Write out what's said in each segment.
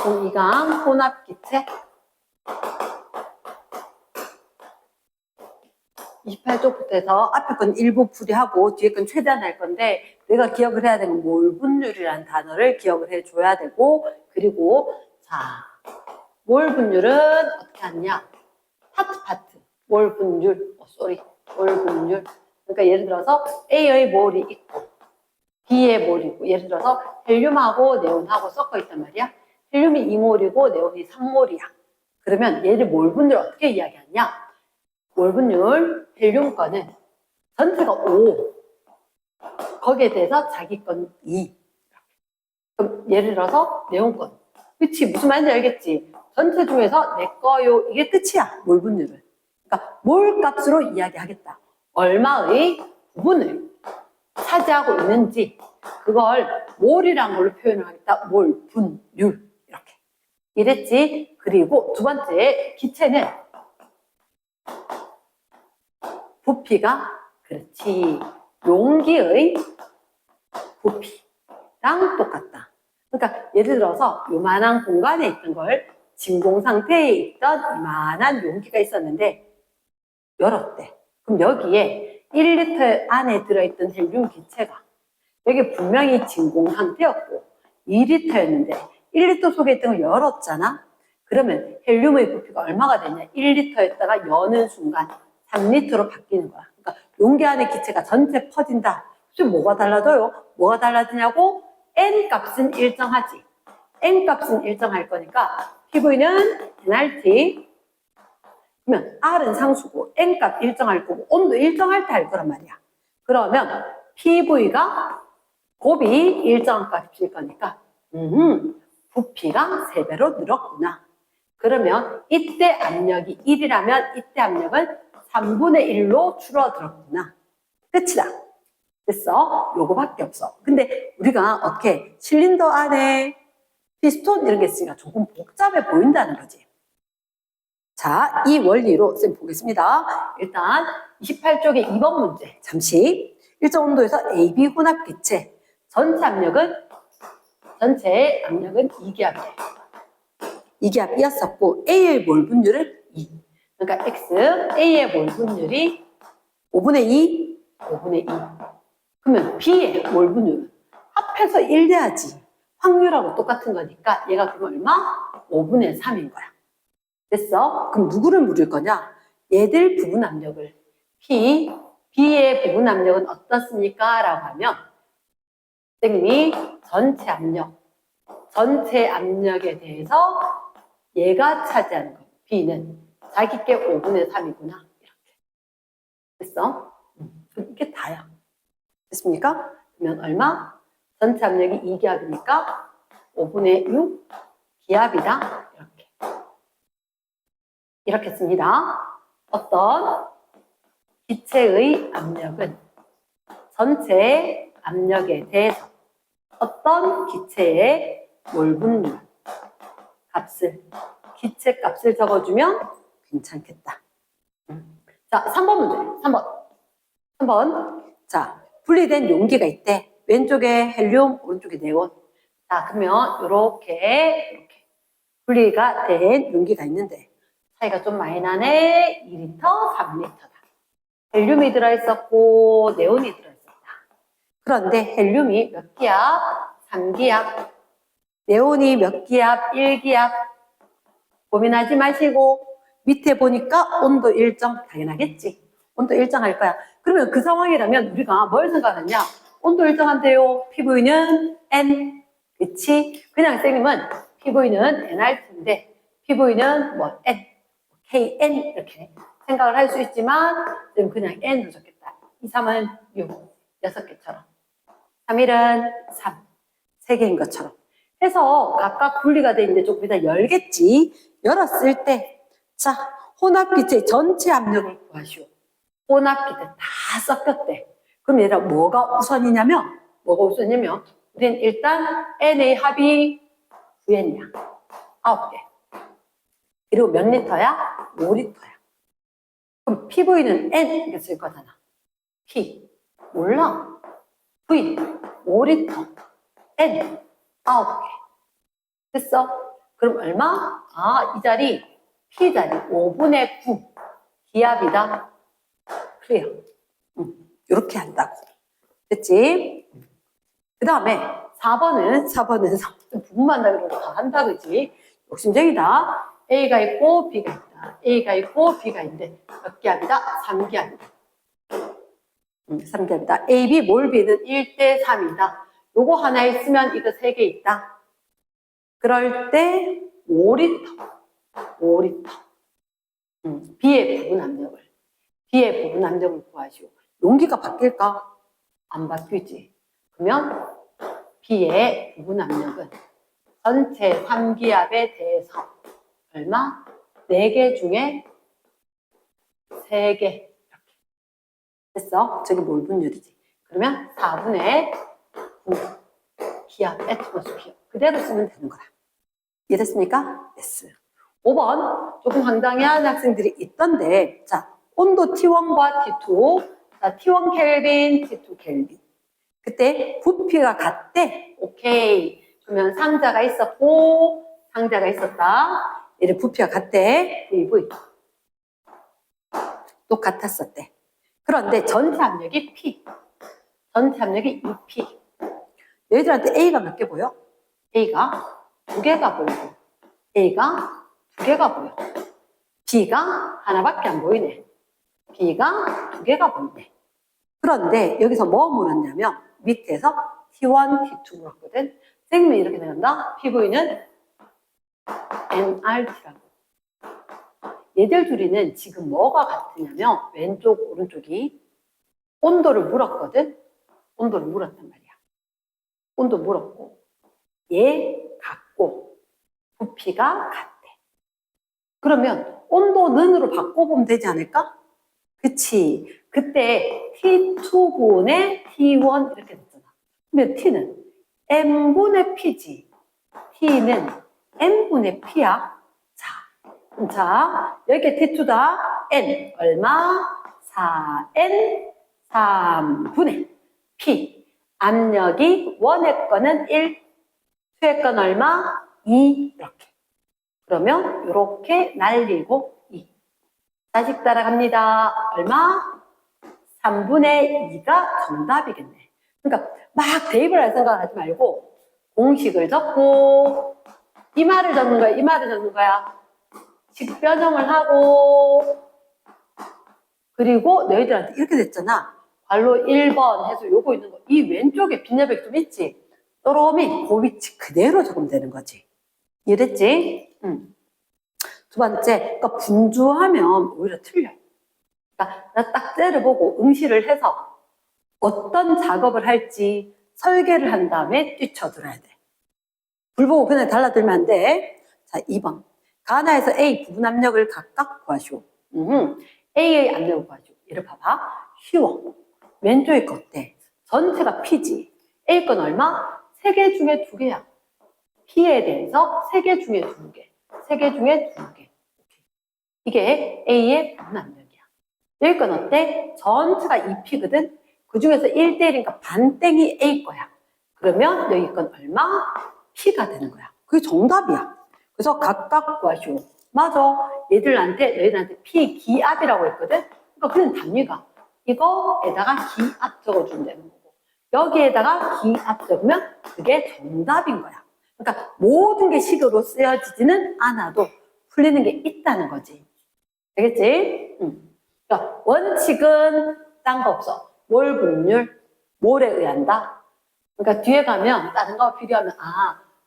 2강 혼합기체 28쪽부터 해서 앞에 건 일부 풀이하고 뒤에 건 최대한 할 건데 내가 기억을 해야 되는 건 몰분율이라는 단어를 기억을 해줘야 되고 그리고 자 몰분율은 어떻게 하느냐 파트 몰분율 몰분율 그러니까 예를 들어서 A의 몰이 있고 B의 몰이고 예를 들어서 헬륨하고 네온하고 섞어 있단 말이야. 헬륨이 2몰이고 네온이 3몰이야. 그러면 얘를 몰분율 어떻게 이야기하냐? 몰분율 헬륨 거는 전체가 5 거기에 대해서 자기 건 2 그럼 예를 들어서 네온 건 그치 무슨 말인지 알겠지? 전체 중에서 내 거요 이게 끝이야 몰분율은 그러니까 몰 값으로 이야기하겠다. 얼마의 부분을 차지하고 있는지 그걸 몰이란 걸로 표현을 하겠다. 몰, 분율 이렇게 이랬지. 그리고 두 번째 기체는 부피가 그렇지 용기의 부피랑 똑같다. 그러니까 예를 들어서 요만한 공간에 있던 걸 진공 상태에 있던 이만한 용기가 있었는데 열었대. 그럼 여기에 1리터 안에 들어있던 헬륨 기체가 여기 분명히 진공 상태였고 2리터였는데 1리터 속에 있던 걸 열었잖아. 그러면 헬륨의 부피가 얼마가 되냐? 1리터였다가 여는 순간 3리터로 바뀌는 거야. 그러니까 용기 안에 기체가 전체 퍼진다. 그럼 뭐가 달라져요? 뭐가 달라지냐고? N 값은 일정하지. N 값은 일정할 거니까 PV는 NRT 그러면 R은 상수고 N 값 일정할 거고 온도 일정할 때 할 거란 말이야. 그러면 PV가 곱이 일정한 값일 거니까 부피가 3배로 늘었구나. 그러면 이때 압력이 1이라면 이때 압력은 3분의 1로 줄어들었구나. 끝이다. 됐어? 요거밖에 없어. 근데 우리가 어떻게 실린더 안에 피스톤 이런 게 있으니까 조금 복잡해 보인다는 거지. 자, 이 원리로 쌤 보겠습니다. 일단 28쪽의 2번 문제 잠시 일정 온도에서 AB 혼합 기체 전체 압력은 2기압이에요. 2기압이었었고 A의 몰분율은 2. 그러니까 X, A의 몰분율이 5분의 2, 5분의 2. 그러면 B의 몰분율은 합해서 1 돼야지. 확률하고 똑같은 거니까 얘가 그럼 얼마? 5분의 3인 거야. 됐어? 그럼 누구를 물을 거냐? 얘들 부분 압력을 B의 부분 압력은 어떻습니까? 라고 하면 선생님이 전체 압력에 대해서 얘가 차지하는 거 B는 자기께 5분의 3이구나 이렇게 됐어? 그럼 이게 다야 됐습니까? 그러면 얼마? 전체 압력이 2기압이니까 5분의 6 기압이다 이렇게 씁니다. 어떤 기체의 압력은 전체 압력에 대해서 어떤 기체의 몰분율 값을 기체 값을 적어주면 괜찮겠다. 자, 3번 문제. 3번. 자, 분리된 용기가 있대. 왼쪽에 헬륨, 오른쪽에 네온. 자, 그러면 이렇게 분리가 된 용기가 있는데 차이가 좀 많이 나네. 2리터, 3리터다. 헬륨이 들어있었고 네온이 들어있었다. 그런데 헬륨이 몇 기압? 3기압. 네온이 몇 기압? 1기압. 고민하지 마시고 밑에 보니까 온도 일정 당연하겠지. 온도 일정할 거야. 그러면 그 상황이라면 우리가 뭘 생각하냐? 온도 일정한데요. PV는 N. 그치? 그냥 선생님은 PV는 NRT인데 PV는 뭐 N, KN 이렇게 생각을 할 수 있지만 지금 그냥 N으로 적겠다. 2, 3은 6, 6개처럼 3일은 3, 3개인 것처럼 해서 각각 분리가 돼 있는데 조금 이따 열겠지. 열었을 때 자, 혼합기체 전체 압력을 구하시오. 혼합기체 다 섞였대. 그럼 얘들아 뭐가 우선이냐면 우리는 일단 N의 합이 구했냐? 9개. 그리고 몇 리터야? 5리터야. 그럼 PV는 N 이렇게 쓸 거잖아. P 몰라. V 5리터 N 9개. 됐어? 그럼 얼마? 아, 이 자리 P자리 5분의 9 기압이다. 그래요. 이렇게 한다고. 됐지? 그 다음에 4번은 부분만 다 그러고 다 한다, 그지? 욕심쟁이다. A가 있고 B가 있다. A가 있고 B가 있는데 몇 기압이다? 3기압이다. 3기압이다. A, B, 몰 B는 1대 3이다. 요거 하나 있으면 이거 3개 있다. 그럴 때 5리터. B의 부분 압력을 구하시오. 용기가 바뀔까? 안 바뀌지. 그러면 B의 부분 압력은 전체 3기압에 대해서 얼마? 4개 중에 3개. 이렇게. 됐어? 저게 몰 분율이지. 그러면 4분의 9 기압, 애트모스피어. 그대로 쓰면 되는 거다. 이해됐습니까? 됐어요. 5번 조금 황당해하는 학생들이 있던데, 자, 온도 T1과 T2, 자, T1 켈빈, T2 켈빈. 그때 부피가 같대. 오케이. 그러면 상자가 있었고 상자가 있었다. 얘를 부피가 같대. VV. 똑같았었대. 그런데 전체 압력이 P. 전체 압력이 2P. 얘들한테 A가 몇 개 보여? A가 2개가 보이고 A가 2개가 보여. B가 하나밖에 안 보이네. B가 2개가 보이네. 그런데 여기서 뭐 물었냐면 밑에서 T1, T2 물었거든. 선생님이 이렇게 나간다. PV는 nRT라고. 얘들 둘이는 지금 뭐가 같으냐면 왼쪽, 오른쪽이 온도를 물었거든. 온도를 물었단 말이야. 온도 물었고 얘 같고 부피가 같대. 그러면 온도 는으로 바꿔보면 되지 않을까? 그치. 그때 T2분의 T1 이렇게 됐잖아. 그러면 T는 M분의 P지. T는 M분의 P야. 자, 여기 T2다. N 얼마? 4N 3분의 P. 압력이 1의 거는 1, 2의 건 얼마? 2 이렇게. 그러면 이렇게 날리고 2. 다시 따라갑니다. 얼마? 3분의 2가 정답이겠네. 그러니까 막 대입을 할 생각을 하지 말고 공식을 적고 이 말을 적는 거야, 이 말을 적는 거야. 식변형을 하고 그리고 너희들한테 이렇게 됐잖아. 괄호 1번 해서 요거 있는 거. 이 왼쪽에 빈여백 좀 있지? 또롬이 그 위치 그대로 적으면 되는 거지. 이해됐지? 두 번째, 그러니까 분주하면 오히려 틀려. 그러니까 나 딱 째려보고 응시를 해서 어떤 작업을 할지 설계를 한 다음에 뛰쳐들어야 돼. 불 보고 그냥 달라들면 안 돼. 자, 2번. 가나에서 A 부분 압력을 각각 구하시오. A의 압력을 구하시오. 얘를 봐봐. 쉬워. 왼쪽에 거 어때? 전체가 P지. A 건 얼마? 3개 중에 2개야. P에 대해서 3개 중에 2개. 3개 중에 2개. 이게 A의 부분 압력이야. 여기 건 어때? 전체가 2P거든? 그 중에서 1대1이니까 반땡이 A 거야. 그러면 여기 건 얼마? P가 되는 거야. 그게 정답이야. 그래서 각각 구하시오. 맞아. 너희들한테 P 기압이라고 했거든? 그러니까 그냥 답니까? 이거에다가 기압 적어준다는 거고. 여기에다가 기압 적으면 그게 정답인 거야. 그러니까 모든 게 식으로 쓰여지지는 않아도 풀리는 게 있다는 거지. 되겠지? 그러니까 원칙은 딴 거 없어. 몰 분율, 몰에 의한다. 그러니까 뒤에 가면 다른 거 필요하면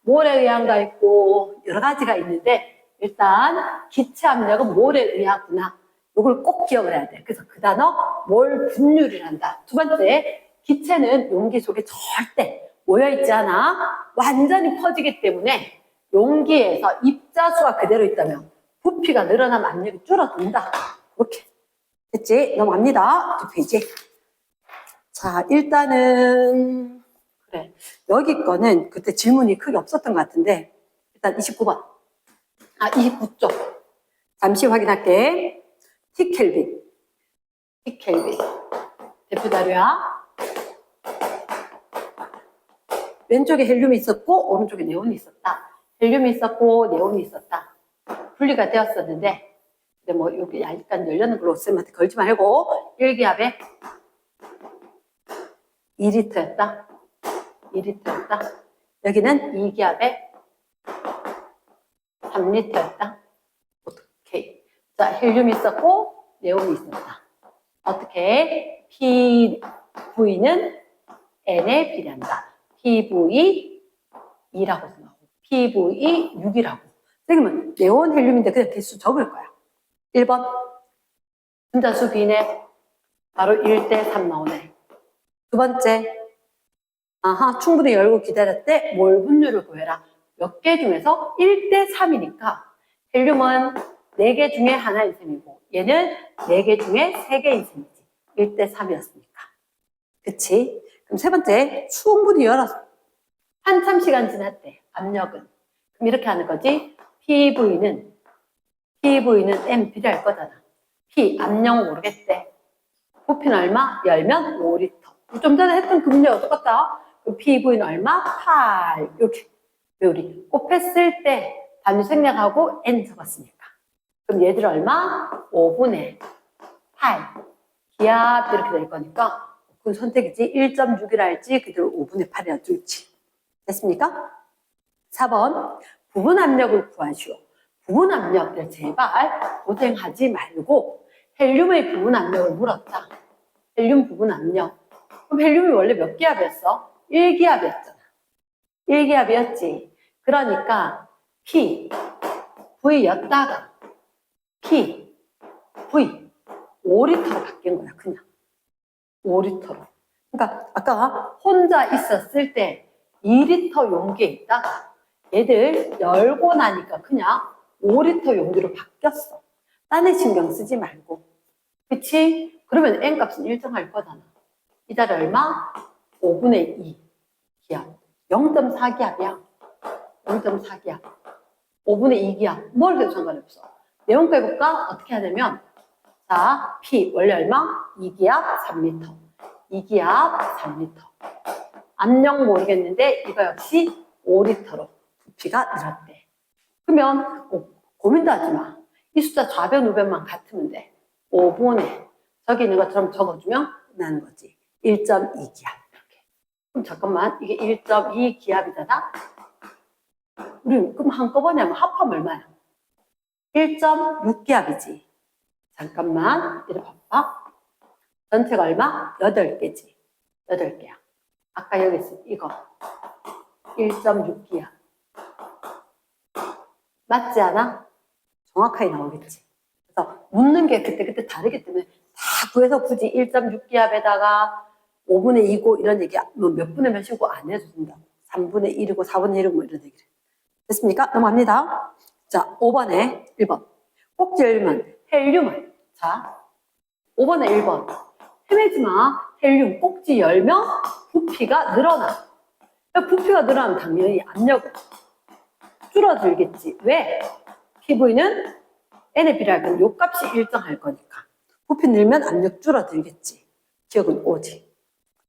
몰에 의한가 있고 여러 가지가 있는데 일단 기체 압력은 몰에 의하구나. 이걸 꼭 기억을 해야 돼. 그래서 그 단어 몰 분율이란다. 두 번째, 기체는 용기 속에 절대 모여있지 않아. 완전히 퍼지기 때문에 용기에서 입자수가 그대로 있다면 부피가 늘어나면 압력이 줄어든다. 이렇게. 됐지? 넘어갑니다. 두 페이지. 자, 일단은 그래. 여기 거는 그때 질문이 크게 없었던 것 같은데 일단 29번. 29쪽. 잠시 확인할게. T켈빈. 대표 자료야. 왼쪽에 헬륨이 있었고 오른쪽에 네온이 있었다. 헬륨이 있었고 네온이 있었다. 분리가 되었었는데, 근데 뭐 여기 약간 열려는 걸로 쌤한테 걸지 말고 1기압에 2리터였다. 2리터였다. 여기는 2기압에 3리터였다. 오케이. 자, 헬륨이 있었고 네온이 있었다. 어떻게? PV는 N에 비례한다. PV 2라고 생각하고 PV 6이라고. 그러면 네온 헬륨인데 그냥 개수 적을 거야. 1번 분자수 B네. 바로 1대3 나오네. 두 번째, 충분히 열고 기다렸대. 몰 분율을 구해라. 몇 개 중에서 1대3이니까 헬륨은 4개 중에 하나인 셈이고 얘는 4개 중에 3개인 셈이지. 1대3이었으니까. 그치? 그럼 세 번째, 충분히 열었어. 한참 시간 지났대. 압력은. 그럼 이렇게 하는 거지. PV는 M 비례할 거잖아. P, 압력 모르겠대. 부피는 얼마? 열면 5리터. 좀 전에 했던 그 문제가 똑같다. PV는 얼마? 8. 이렇게. 왜 우리 곱했을 때 단위 생략하고 N 적었으니까. 그럼 얘들 얼마? 5분의 8. 기압 이렇게 될 거니까 그건 선택이지. 1.6이라 할지 그대로 5분의 8이라 줄지. 됐습니까? 4번 부분 압력을 구하시오. 부분 압력을 제발 고생하지 말고 헬륨의 부분 압력을 물었다. 헬륨 부분 압력. 그럼 헬륨이 원래 몇 기압이었어? 1기압이었잖아. 1기압이었지. 그러니까 P, V였다가 P, V 5리터로 바뀐 거야. 그냥 5리터로. 그러니까 아까 혼자 있었을 때 2리터 용기에 있다가 얘들 열고 나니까 그냥 5리터 용기로 바뀌었어. 딴에 신경 쓰지 말고. 그치? 그러면 N값은 일정할 거잖아. 이 자리 얼마? 5분의 2 기압. 0.4기압이야. 0.4기압. 5분의 2기압. 뭘 해도 상관없어. 내용과 해볼까? 어떻게 하냐면 자, P 원래 얼마? 2기압 3리터. 2기압 3리터. 압력 모르겠는데 이거 역시 5리터로 부피가 늘었대. 그러면 고민도 하지 마. 이 숫자 좌변 우변만 같으면 돼. 5분의 저기 있는 것처럼 적어주면 끝나는 거지. 1.2기압 이렇게. 그럼 잠깐만 이게 1.2기압이잖아. 우리 그럼 한꺼번에 하면 합하면 얼마야? 1.6기압이지. 잠깐만 이래 봐봐. 전체가 얼마? 8개지. 8개야. 아까 여기 있어. 이거 1.6기압. 맞지 않아? 정확하게 나오겠지. 그래서 묻는 게 그때 다르기 때문에 다 구해서 굳이 1.6기압에다가 5분의 2고 이런 얘기 뭐 몇 분의 몇이고 안 해도 된다고. 3분의 1이고 4분의 1이고 뭐 이런 얘기를. 됐습니까? 넘어갑니다. 자, 5번에 1번. 꼭지 열면 헬륨은 자, 5번에 1번. 헤매지 마. 헬륨 꼭지 열면 부피가 늘어나. 부피가 늘어나면 당연히 압력은 줄어들겠지. 왜? PV는 N에 비례할 거니까 요 값이 일정할 거니까. 부피 늘면 압력 줄어들겠지. 기억은 오지.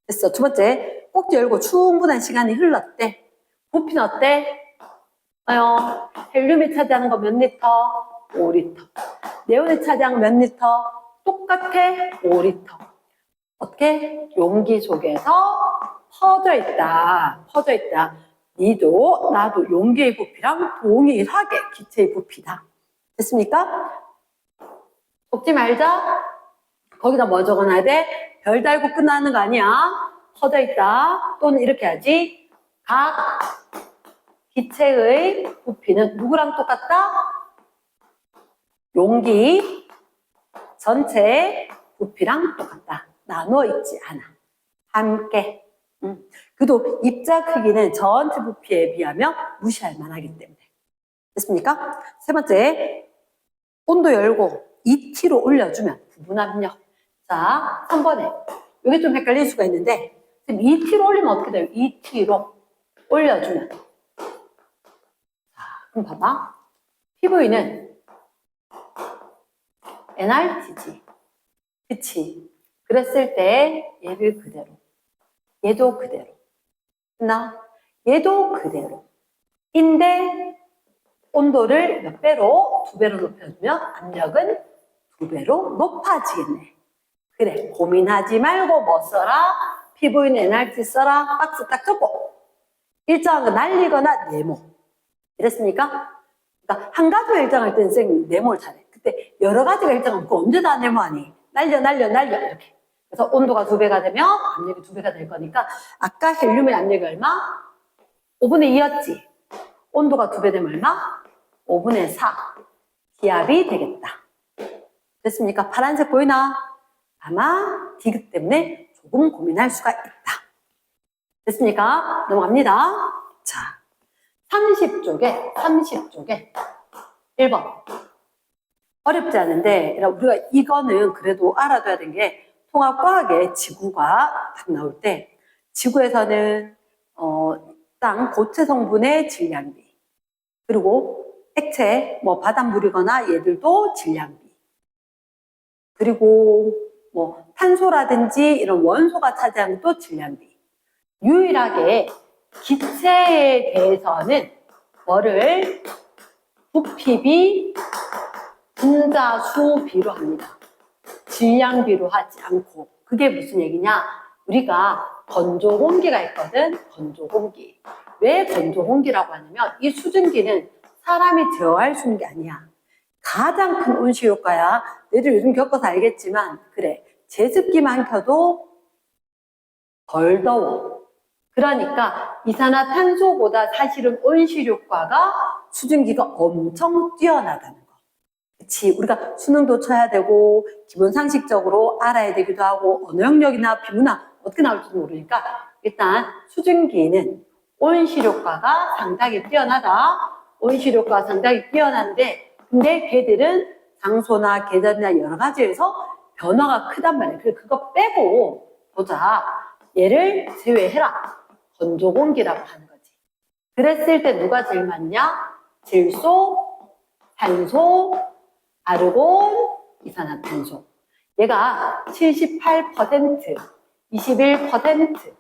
됐어. 두 번째, 꼭지 열고 충분한 시간이 흘렀대. 부피는 어때? 헬륨이 차지하는 거 몇 리터? 5리터. 네온이 차지하는 거 몇 리터? 똑같아? 5리터. 어떻게? 용기 속에서 퍼져 있다. 퍼져 있다. 니도 나도 용기의 부피랑 동일하게 기체의 부피다. 됐습니까? 속지 말자. 거기다 뭐 적어놔야 돼? 별 달고 끝나는 거 아니야. 퍼져 있다. 또는 이렇게 하지. 각 기체의 부피는 누구랑 똑같다? 용기 전체의 부피랑 똑같다. 나눠 있지 않아. 함께. 그래도 입자 크기는 전체 부피에 비하면 무시할 만하기 때문에. 됐습니까? 세 번째, 온도 열고 2T로 올려주면 부분 압력. 자, 3번에 이게 좀 헷갈릴 수가 있는데 지금 2T로 올리면 어떻게 돼요? 2T로 올려주면. 자, 그럼 봐봐. PV는 nRT지. 그치? 그랬을 때 얘를 그대로. 얘도 그대로. 나 얘도 그대로. 인데 온도를 몇 배로? 2배로 높여주면 압력은 2배로 높아지겠네. 그래, 고민하지 말고 뭐 써라? PV는 NRT 써라? 박스 딱 적고 일정한 거 날리거나 네모. 이랬습니까? 그러니까 한 가지가 일정할 때는 선생님이 네모를 잘해. 그때 여러 가지가 일정하면 그 언제 다 네모하니? 날려 이렇게. 그래서 온도가 2배가 되면 압력이 2배가 될 거니까 아까 헬륨의 압력이 얼마? 5분의 2였지. 온도가 2배 되면 얼마? 5분의 4 기압이 되겠다. 됐습니까? 파란색 보이나? 아마 디귿 때문에 조금 고민할 수가 있다. 됐습니까? 넘어갑니다. 자, 30쪽에 1번. 어렵지 않은데 우리가 이거는 그래도 알아둬야 되는 게 통합과학의 지구가 딱 나올 때 지구에서는 땅 고체 성분의 질량비 그리고 액체 뭐 바닷물이거나 얘들도 질량비 그리고 뭐 탄소라든지 이런 원소가 차지하는 또 질량비 유일하게 기체에 대해서는 뭐를 부피비 분자수비로 합니다. 질량비로 하지 않고 그게 무슨 얘기냐 우리가 건조 공기가 있거든. 건조 공기. 왜 건조 공기라고 하냐면 이 수증기는 사람이 제어할 수 있는 게 아니야. 가장 큰 온실 효과야. 너희들 요즘 겪어서 알겠지만 그래 제습기만 켜도 덜 더워. 그러니까 이산화탄소보다 사실은 온실 효과가 수증기가 엄청 뛰어나다는 거. 그치? 우리가 수능도 쳐야 되고 기본 상식적으로 알아야 되기도 하고 언어 영역이나 비문학 어떻게 나올지도 모르니까 일단 수증기는 온실 효과가 상당히 뛰어나다. 온실 효과가 상당히 뛰어난데 근데 걔들은 장소나 계절이나 여러 가지에서 변화가 크단 말이에요. 그래서 그거 빼고 보자. 얘를 제외해라. 건조 공기라고 하는 거지. 그랬을 때 누가 제일 많냐? 질소, 산소, 아르곤, 이산화탄소. 얘가 78%, 21%,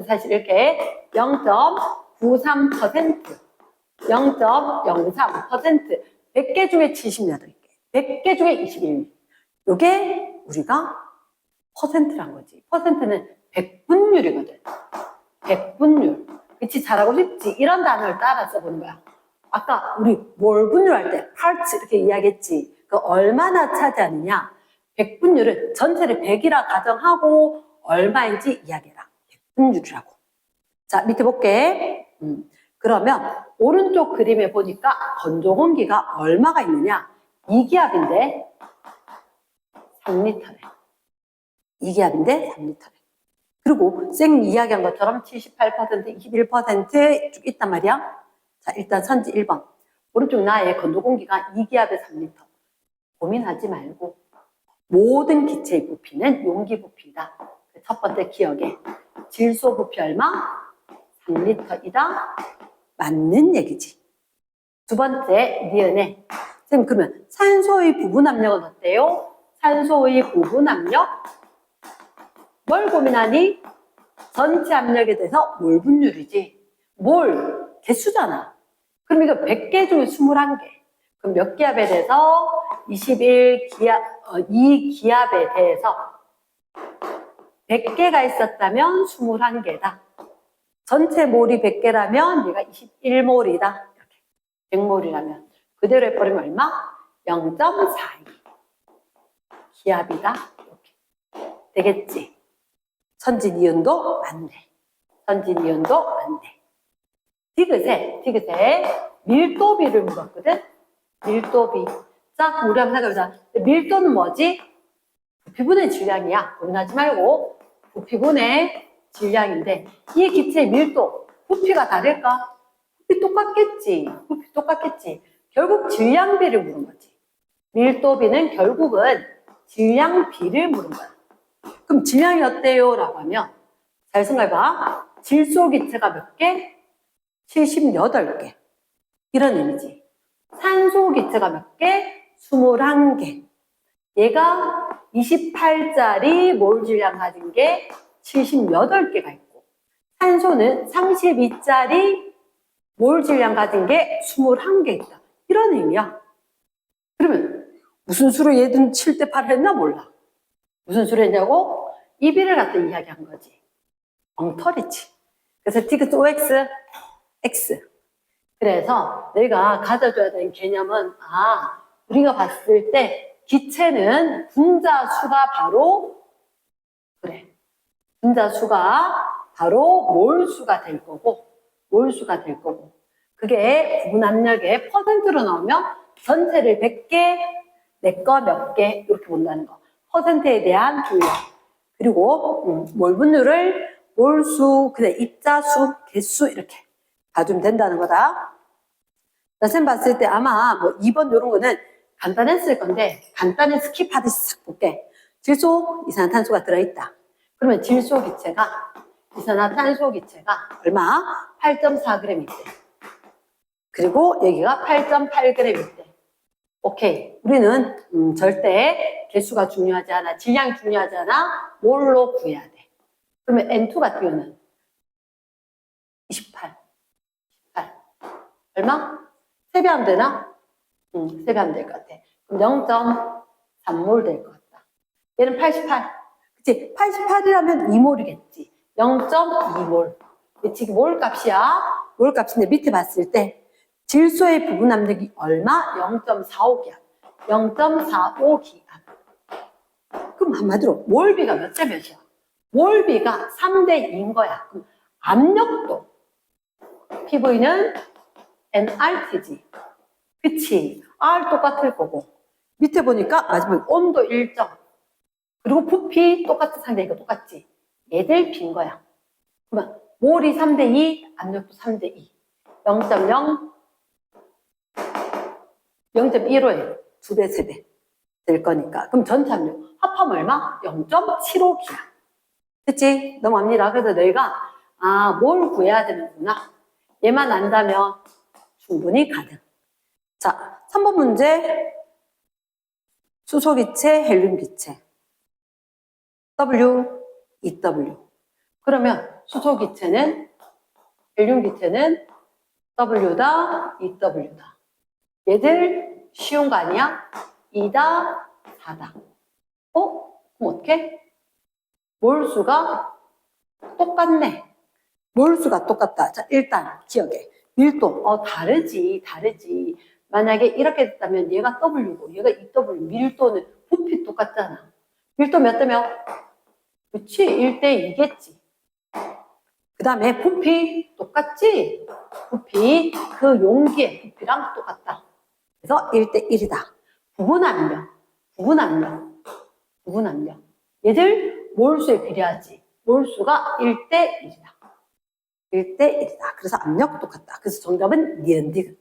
사실 이렇게 0.93%, 0.03%, 100개 중에 78개, 100개 중에 21. 요게 우리가 퍼센트란 거지. 퍼센트는 백분율이거든. 백분율. 그치, 잘하고 싶지. 이런 단어를 따라 써보는 거야. 아까 우리 몰 분율할 때 parts 이렇게 이야기했지. 그 얼마나 차지하느냐. 백분율은 전체를 100이라 가정하고 얼마인지 이야기해라. 백분율이라고. 자, 밑에 볼게. 그러면 오른쪽 그림에 보니까 건조 공기가 얼마가 있느냐. 2기압인데 3리터래. 2기압인데 3리터래. 그리고 쌤 이야기한 것처럼 78%, 21% 쭉 있단 말이야. 자, 일단 선지 1번. 오른쪽 나의 건조 공기가 2기압에 3리터. 고민하지 말고 모든 기체의 부피는 용기 부피다. 첫 번째 기억에 질소 부피 얼마? 3리터이다. 맞는 얘기지. 두 번째 니은에 선생님 그러면 산소의 부분 압력은 어때요? 산소의 부분 압력? 뭘 고민하니? 전체 압력에 대해서 몰 분율이지. 몰 개수잖아. 그럼 이거 100개 중에 21개. 그럼 몇 기압에 대해서? 2기압에 대해서 100개가 있었다면 21개다. 전체 몰이 100개라면 얘가 21몰이다. 이렇게. 100몰이라면. 그대로 해버리면 얼마? 0.42. 기압이다. 이렇게. 되겠지? 선진이온도 맞네. 선진이온도 맞네. 디귿에 밀도비를 물었거든? 밀도비. 자, 우리 한번 생각해보자. 밀도는 뭐지? 부피분의 질량이야. 고민하지 말고. 부피분의 질량인데, 이 기체의 밀도, 부피가 다를까? 부피 똑같겠지. 부피 똑같겠지. 결국 질량비를 물은 거지. 밀도비는 결국은 질량비를 물은 거야. 그럼 질량이 어때요? 라고 하면, 잘 생각해봐. 질소 기체가 몇 개? 78개. 이런 의미지. 산소 기체가 몇 개? 21개. 얘가 28짜리 몰 질량 가진 게 78개가 있고 산소는 32짜리 몰 질량 가진 게 21개 있다. 이런 의미야. 그러면 무슨 수로 얘든 7대 8 했나 몰라. 무슨 수로 했냐고? 이비를 갖다 이야기한 거지. 엉터리지. 그래서 디귿 OX, X. 그래서 내가 가져줘야 되는 개념은 우리가 봤을 때 기체는 분자수가 바로 그래. 분자수가 바로 몰수가 될 거고 몰수가 될 거고 그게 부분 압력의 퍼센트로 나오면 전체를 100개, 내 거 몇 개 이렇게 본다는 거. 퍼센트에 대한 중력. 그리고 몰 분율을 몰수, 입자수, 개수 이렇게 봐주면 된다는 거다. 쌤 봤을 때 아마 뭐 2번 이런 거는 간단했을 건데 간단히 스킵하듯이 싹 볼게. 질소, 이산화탄소가 들어있다. 그러면 질소 기체가 이산화탄소 기체가 얼마? 8.4g 있대. 그리고 여기가 8.8g 있대. 오케이. 우리는 절대 개수가 중요하지 않아. 질량이 중요하지 않아. 몰로 구해야 돼. 그러면 N2 같은 경우는 28. 얼마? 세배하면 되나? 세배하면 될 것 같아. 그럼 0.3몰 될 것 같다. 얘는 88. 그치? 88이라면 2몰이겠지. 0.2몰. 지금 몰 값이야. 몰 값인데 밑에 봤을 때 질소의 부분 압력이 얼마? 0.45기압. 0.45기압. 그럼 한마디로 몰비가 몇 대 몇이야? 몰비가 3대 2인 거야. 그럼 압력도 PV는 nRT지. 그치? R 똑같을 거고. 밑에 보니까 마지막에 온도 일정. 그리고 부피 똑같은 상대니까 똑같지. 얘들 빈 거야. 그러면 몰이 3대 2, 압력도 3대 2. 0.0, 0.15에 2배, 3배 될 거니까. 그럼 전체 압력. 합하면 얼마? 0.75기야. 그치? 넘어갑니다. 그래서 너희가, 뭘 구해야 되는구나. 얘만 안다면 충분히 가능. 자, 3번 문제. 수소기체, 헬륨기체. W, EW. 그러면 수소기체는, 헬륨기체는 W다, EW다. 얘들 쉬운 거 아니야? 2다, 4다. 그럼 어떡해? 몰수가 똑같네. 몰수가 똑같다. 자, 일단 기억해. 밀도, 다르지. 만약에 이렇게 됐다면 얘가 W고 얘가 EW, 밀도는 부피 똑같잖아. 밀도 몇 대 몇? 그치? 1대 2겠지. 그 다음에 부피 똑같지? 부피, 그 용기의 부피랑 똑같다. 그래서 1대 1이다. 부분 압력. 얘들 몰수에 비례하지. 몰수가 1대 1이다. 1대 1이다. 그래서 압력 똑같다. 그래서 정답은 니은디귿.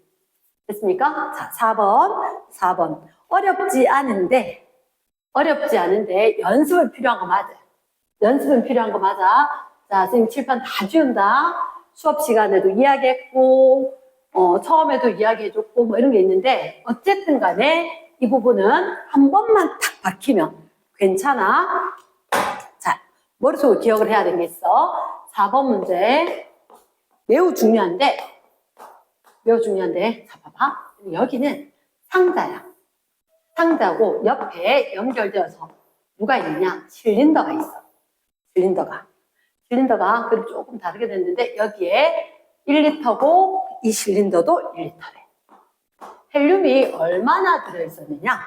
됐습니까? 자, 4번. 어렵지 않은데 연습은 필요한 거 맞아. 자, 선생님 칠판 다 지운다. 수업 시간에도 이야기했고, 처음에도 이야기해줬고, 뭐 이런 게 있는데, 어쨌든 간에 이 부분은 한 번만 탁 박히면 괜찮아. 자, 머릿속에 기억을 해야 되는 게 있어. 4번 문제. 매우 중요한데, 자, 봐봐. 여기는 상자야. 상자고 옆에 연결되어서 누가 있느냐? 실린더가 있어. 실린더가 그럼 조금 다르게 됐는데 여기에 1리터고 이 실린더도 1리터래. 헬륨이 얼마나 들어있었느냐?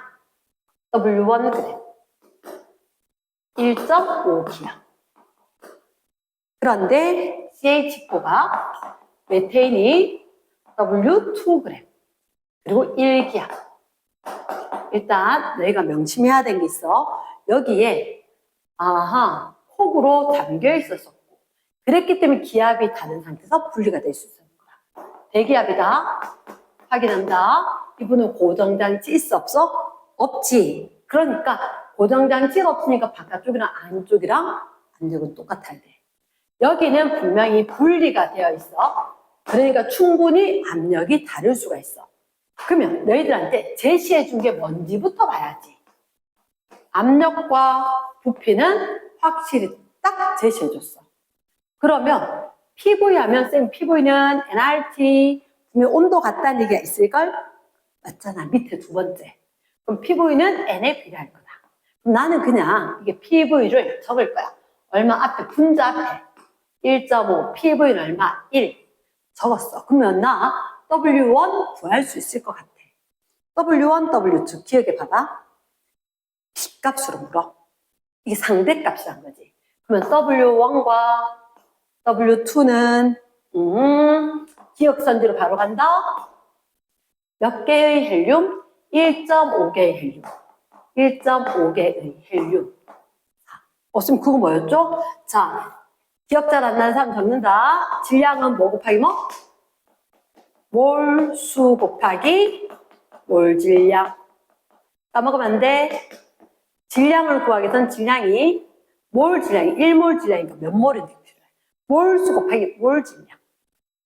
W1g 1.5기압. 그런데 CH4가 메테인이 W2g 그리고 1기압. 일단 너희가 명심해야 되는 게 있어. 여기에 폭으로 잠겨 있었었고 그랬기 때문에 기압이 다른 상태에서 분리가 될 수 있었는 거야. 대기압이다. 확인한다. 이분은 고정장치 있어 없어? 없지. 그러니까 고정장치가 없으니까 바깥쪽이랑 안쪽이랑 압력은 똑같아야 돼. 여기는 분명히 분리가 되어 있어. 그러니까 충분히 압력이 다를 수가 있어. 그러면 너희들한테 제시해 준 게 뭔지부터 봐야지. 압력과 부피는 확실히 딱 제시해 줬어. 그러면 PV 하면 쌤 PV는 nRT 분명 온도 같다는 얘기가 있을걸? 맞잖아. 밑에 두 번째. 그럼 PV는 n에 비례할 거다. 그럼 나는 그냥 이게 PV를 적을 거야. 얼마 앞에 분자 앞에 1.5 PV는 얼마? 1 적었어. 그러면 나 W1 구할 수 있을 것 같아. W1, W2 기억해 봐봐. 값으로 물어. 이게 상대값이란 거지. 그러면 W1과 W2는 기억선지로 바로 간다. 몇 개의 헬륨? 1.5개의 헬륨. 1.5개의 헬륨. 쌤 그거 뭐였죠? 자, 기억 잘 안 나는 사람 적는다. 질량은 뭐 곱하기 뭐? 몰수 곱하기 몰질량. 까먹으면 안 돼. 질량을 구하기 위해서는 질량이 몰 질량이 1몰 질량이니까 몇 몰인지 필요해. 몰수 곱하기 몰 질량.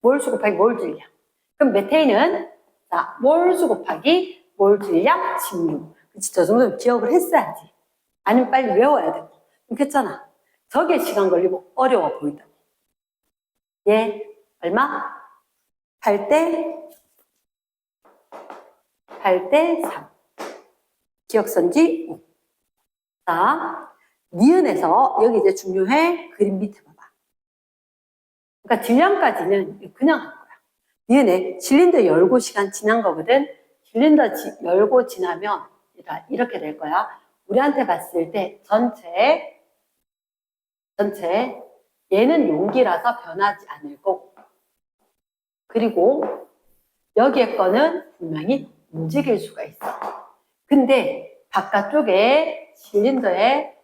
몰수 곱하기 몰 질량. 그럼 메테인은 자, 몰수 곱하기 몰 질량 16. 그치, 저 정도는 기억을 했어야지. 아니면 빨리 외워야 되고. 그렇잖아. 저게 시간 걸리고 어려워 보인다고. 얘 얼마? 8대 3. 기억선지 5. 자, 니은에서 여기 이제 중요해. 그림 밑에 봐봐. 그러니까 질량까지는 그냥 할 거야. 니은에 실린더 열고 시간 지난 거거든. 실린더 열고 지나면 이렇게 될 거야. 우리한테 봤을 때 전체 얘는 용기라서 변하지 않을 거고, 그리고 여기에 거는 분명히 움직일 수가 있어. 근데 바깥쪽에 실린더에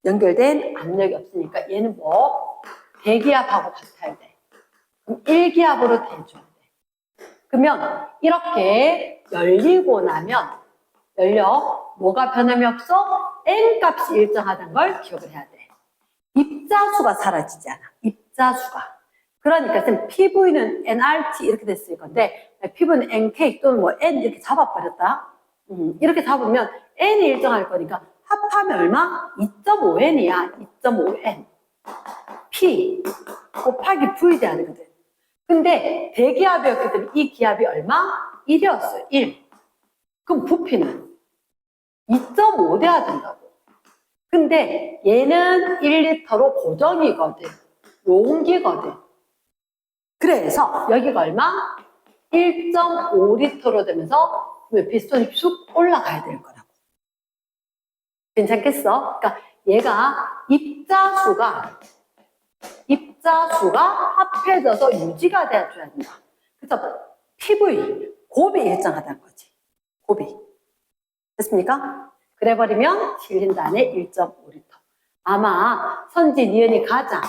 연결된 압력이 없으니까 얘는 뭐 대기압하고 같아야 돼. 그럼 1기압으로 대줘야 돼. 그러면 이렇게 열리고 나면 뭐가 변함이 없어? n 값이 일정하다는 걸 기억을 해야 돼. 입자수가 사라지지 않아. 입자수가. 그러니까 쌤 PV는 nRT 이렇게 됐을 건데 PV는 NK 또는 뭐 N 이렇게 잡아버렸다. 이렇게 잡으면 N이 일정할 거니까 합하면 얼마? 2.5N이야. 2.5N. P 곱하기 V 돼야 되거든. 근데 대기압이었기 때문에 이 기압이 얼마? 1이었어요. 1. 그럼 부피는 2.5 돼야 된다고. 근데 얘는 1리터로 고정이거든. 용기거든. 그래서 여기가 얼마? 1.5리터로 되면서 피스톤이 쑥 올라가야 될 거라고. 괜찮겠어? 그러니까 얘가 입자수가 합해져서 유지가 돼줘야 된다. 그래서 PV, 곱이 일정하다는 거지. 곱이. 됐습니까? 그래버리면 실린더 안에 1.5리터. 아마 선지, 니은이 가장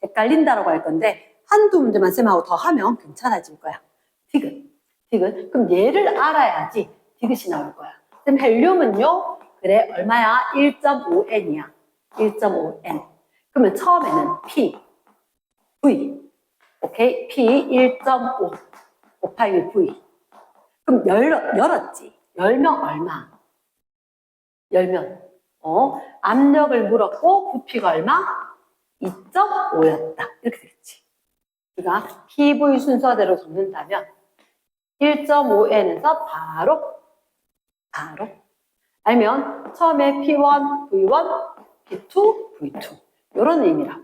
헷갈린다라고 할 건데 한두 문제만 쌤하고 더 하면 괜찮아질 거야. 디귿. 그럼 얘를 알아야지 디귿이 나올 거야. 쌤 헬륨은요? 그래, 얼마야? 1.5N이야. 1.5N. 그러면 처음에는 P, V. 오케이? P 1.5 곱하기 V. 그럼 열었지. 열면 얼마? 열면 압력을 물었고 부피가 얼마? 2.5였다. 이렇게 되겠지. 우리가 PV 순서대로 적는다면 1.5N에서 바로 아니면 처음에 P1, V1, P2, V2 이런 의미라고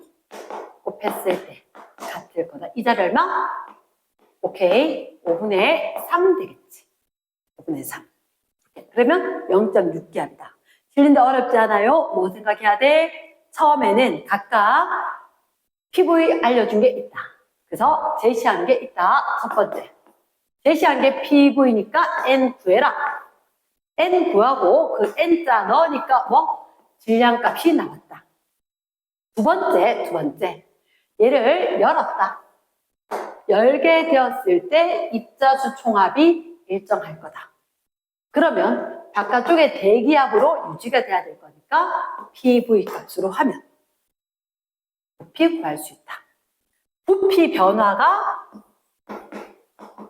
곱했을 때 같을 거다. 이 자리 얼마? 오케이. 5분의 3 되겠지. 5분의 3. 그러면 0.6기압이다. 실린더 어렵지 않아요? 뭐 생각해야 돼? 처음에는 각각 PV 알려준 게 있다. 그래서 제시한 게 있다. 첫 번째. 제시한 게 PV니까 N 구해라. N 구하고 그 N자 넣으니까 뭐? 질량값이 나왔다. 두 번째. 얘를 열었다. 열게 되었을 때 입자수 총합이 일정할 거다. 그러면 바깥쪽에 대기압으로 유지가 돼야 될 거니까 PV 값으로 하면 부피 구할 수 있다. 부피 변화가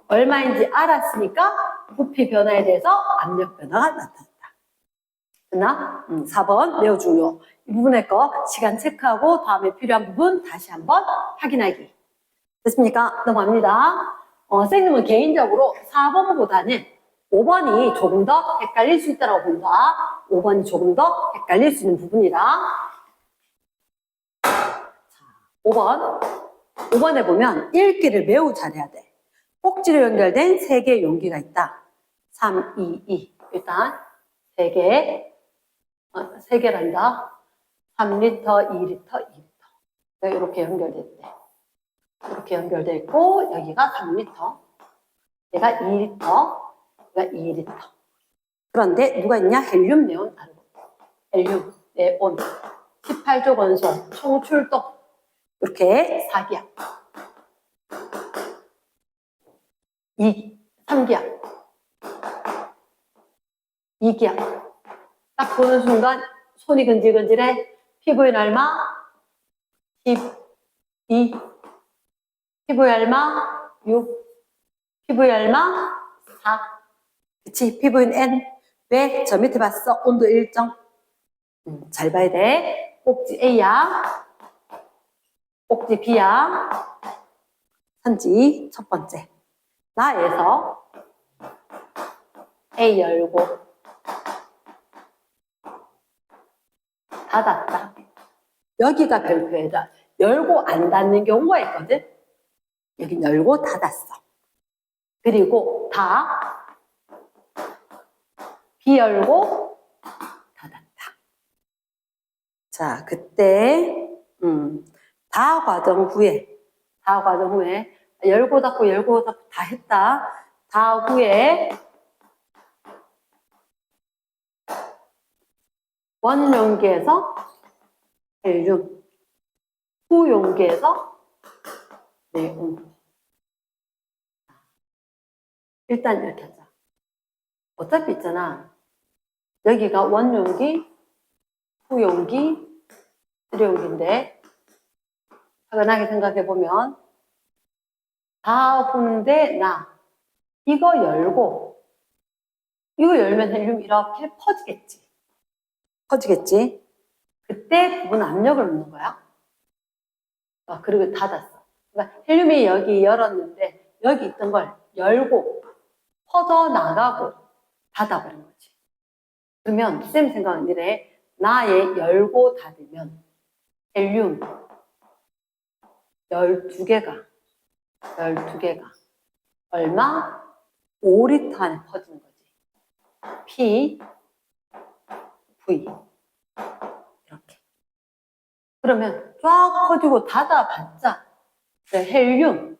얼마인지 알았으니까 부피 변화에 대해서 압력 변화가 나타난다. 됐나? 4번 매우 중요. 이 부분의 거 시간 체크하고 다음에 필요한 부분 다시 한번 확인하기. 됐습니까? 넘어갑니다. 선생님은 개인적으로 4번보다는 5번이 조금 더 헷갈릴 수 있다고 본다. 5번이 조금 더 헷갈릴 수 있는 부분이다. 자, 5번에 보면 읽기를 매우 잘해야 돼. 꼭지로 연결된 3개의 용기가 있다. 3, 2, 2. 일단 3개란다. 3리터, 2리터, 2리터. 이렇게 연결됐대. 이렇게 연결되어 있고, 여기가 3리터. 얘가 2리터. 얘가 2리터. 그런데 누가 있냐? 헬륨, 네온, 아르곤. 헬륨, 네온. 18조 원소, 총출동. 이렇게 4기압. 3기압. 2기압. 딱 보는 순간 손이 근질근질해. 피부의 얼마? 12. 피부의 얼마? 6. 피부의 얼마? 4. 그치? 피부인 N. 왜? 저 밑에 봤어? 온도 일정. 잘 봐야 돼. 꼭지 A야. 꼭지 B야. 선지 첫 번째. 나에서 A 열고 닫았다. 여기가 별표에다. 열고 안 닫는 경우가 있거든. 여긴 열고 닫았어. 그리고 B 열고 닫았다. 자, 그때 다 과정 후에 열고 닫고 다 했다. 다 후에 원 용기에서 헬륨, 후 용기에서 네온. 일단 이렇게 하자. 어차피 있잖아. 여기가 원 용기, 후 용기, 쓰리 용기인데 차근하게 생각해보면 다 후인데 이거 열면 헬륨 이렇게 퍼지겠지? 그때 부분 압력을 넣는 거야. 그리고 닫았어. 그러니까 헬륨이 여기 열었는데 여기 있던 걸 열고 퍼져나가고 닫아버린 거지. 그러면 쌤 생각은 이래. 나의 열고 닫으면 헬륨 12개가 얼마? 5리터 안에 퍼지는 거지. P, V 이렇게. 그러면 쫙 퍼지고 닫아봤자 헬륨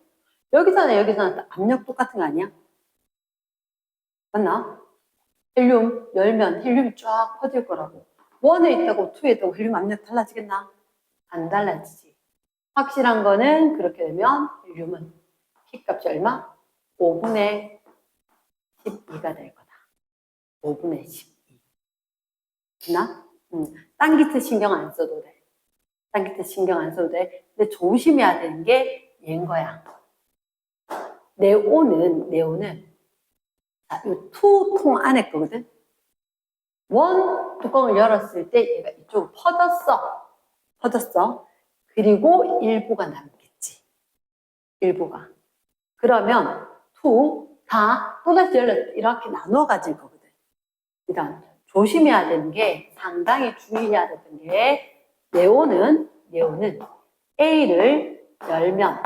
여기서는 압력 똑같은 거 아니야? 맞나? 헬륨 열면 헬륨이 쫙 퍼질 거라고. 1에 있다고 2에 있다고 헬륨 압력 달라지겠나? 안 달라지지. 확실한 거는 그렇게 되면 헬륨은 P값이 얼마? 5분의 12가 될 거다. 5분의 12. 됐나? 딴기트 신경 안 써도 돼. 근데 조심해야 되는 게 얘인 거야. 네온은 자, 이 투통 안에 거거든. 원 뚜껑을 열었을 때 얘가 이쪽으로 퍼졌어. 그리고 일부가 남겠지. 일부가. 그러면 다 또다시 열렸다. 이렇게 나눠 가질 거거든. 일단 조심해야 되는 게 상당히 주의해야 되는 게 네온은 A를 열면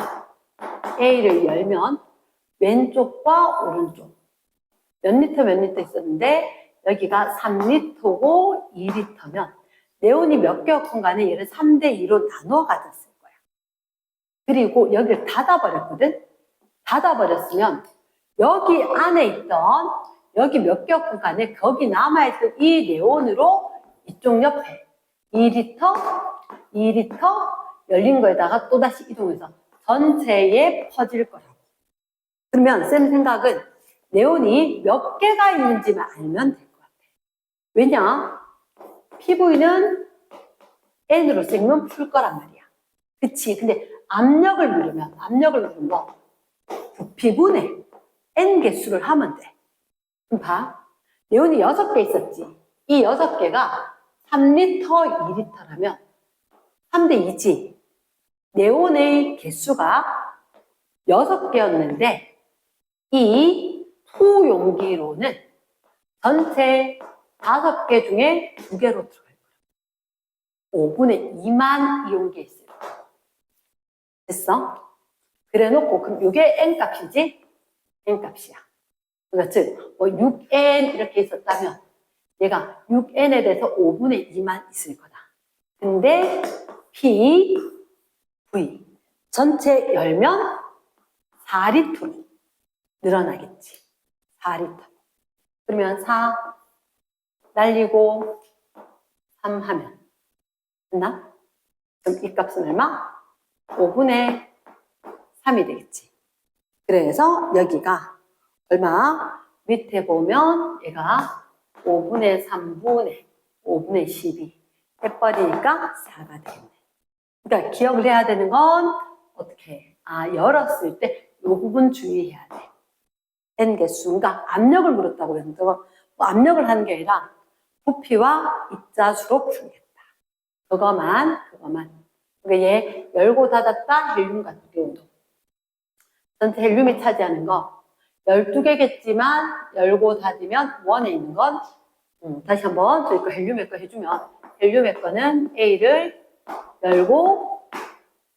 왼쪽과 오른쪽 몇 리터 있었는데 여기가 3리터고 2리터면 네온이 몇 개였건 간에 얘를 3대2로 나눠 가졌을 거야. 그리고 여기를 닫아버렸거든. 닫아버렸으면 여기 안에 있던 여기 몇 개였건 간에 거기 남아있던 이 네온으로 이쪽 옆에 2리터 열린 거에다가 또다시 이동해서 전체에 퍼질 거라고. 그러면 쌤 생각은 네온이 몇 개가 있는지만 알면 될 것 같아. 왜냐? PV는 N으로 쓰면 풀 거란 말이야. 그치? 근데 압력을 누르면 부피분의 N 개수를 하면 돼. 그럼 봐. 네온이 6개 있었지. 이 6개가 3리터, 2리터라면 3대2지. 네온의 개수가 6개였는데 이 투 용기로는 전체 5개 중에 2개로 들어갈 거예요. 5분의 2만 이용기에 있어요. 됐어? 그래 놓고 그럼 이게 n 값이지? n 값이야. 그러니까 즉, 뭐 6n 이렇게 있었다면 얘가 6n에 대해서 5분의 2만 있을 거다. 근데 P, V 전체 열면 4리터로 늘어나겠지. 4리터. 그러면 4 날리고 3 하면 됐나? 그럼 이 값은 얼마? 5분의 3이 되겠지. 그래서 여기가 얼마? 밑에 보면 얘가 5분의 3분의 5분의 12 해버리니까 4가 되겠네. 그러니까 기억을 해야 되는 건 어떻게 해? 열었을 때 이 부분 주의해야 돼. n 개수. 그러니까 압력을 물었다고 했는데 뭐 압력을 하는 게 아니라 부피와 입자수로 풀겠다. 그거만. 그러니까 얘 열고 닫았다 헬륨 같은 경우도. 전체 헬륨이 차지하는 거 12개겠지만 열고 닫으면 원에 있는 건 다시 한번 저희 거 헬륨의 거 해주면 헬륨의 거는 A를 열고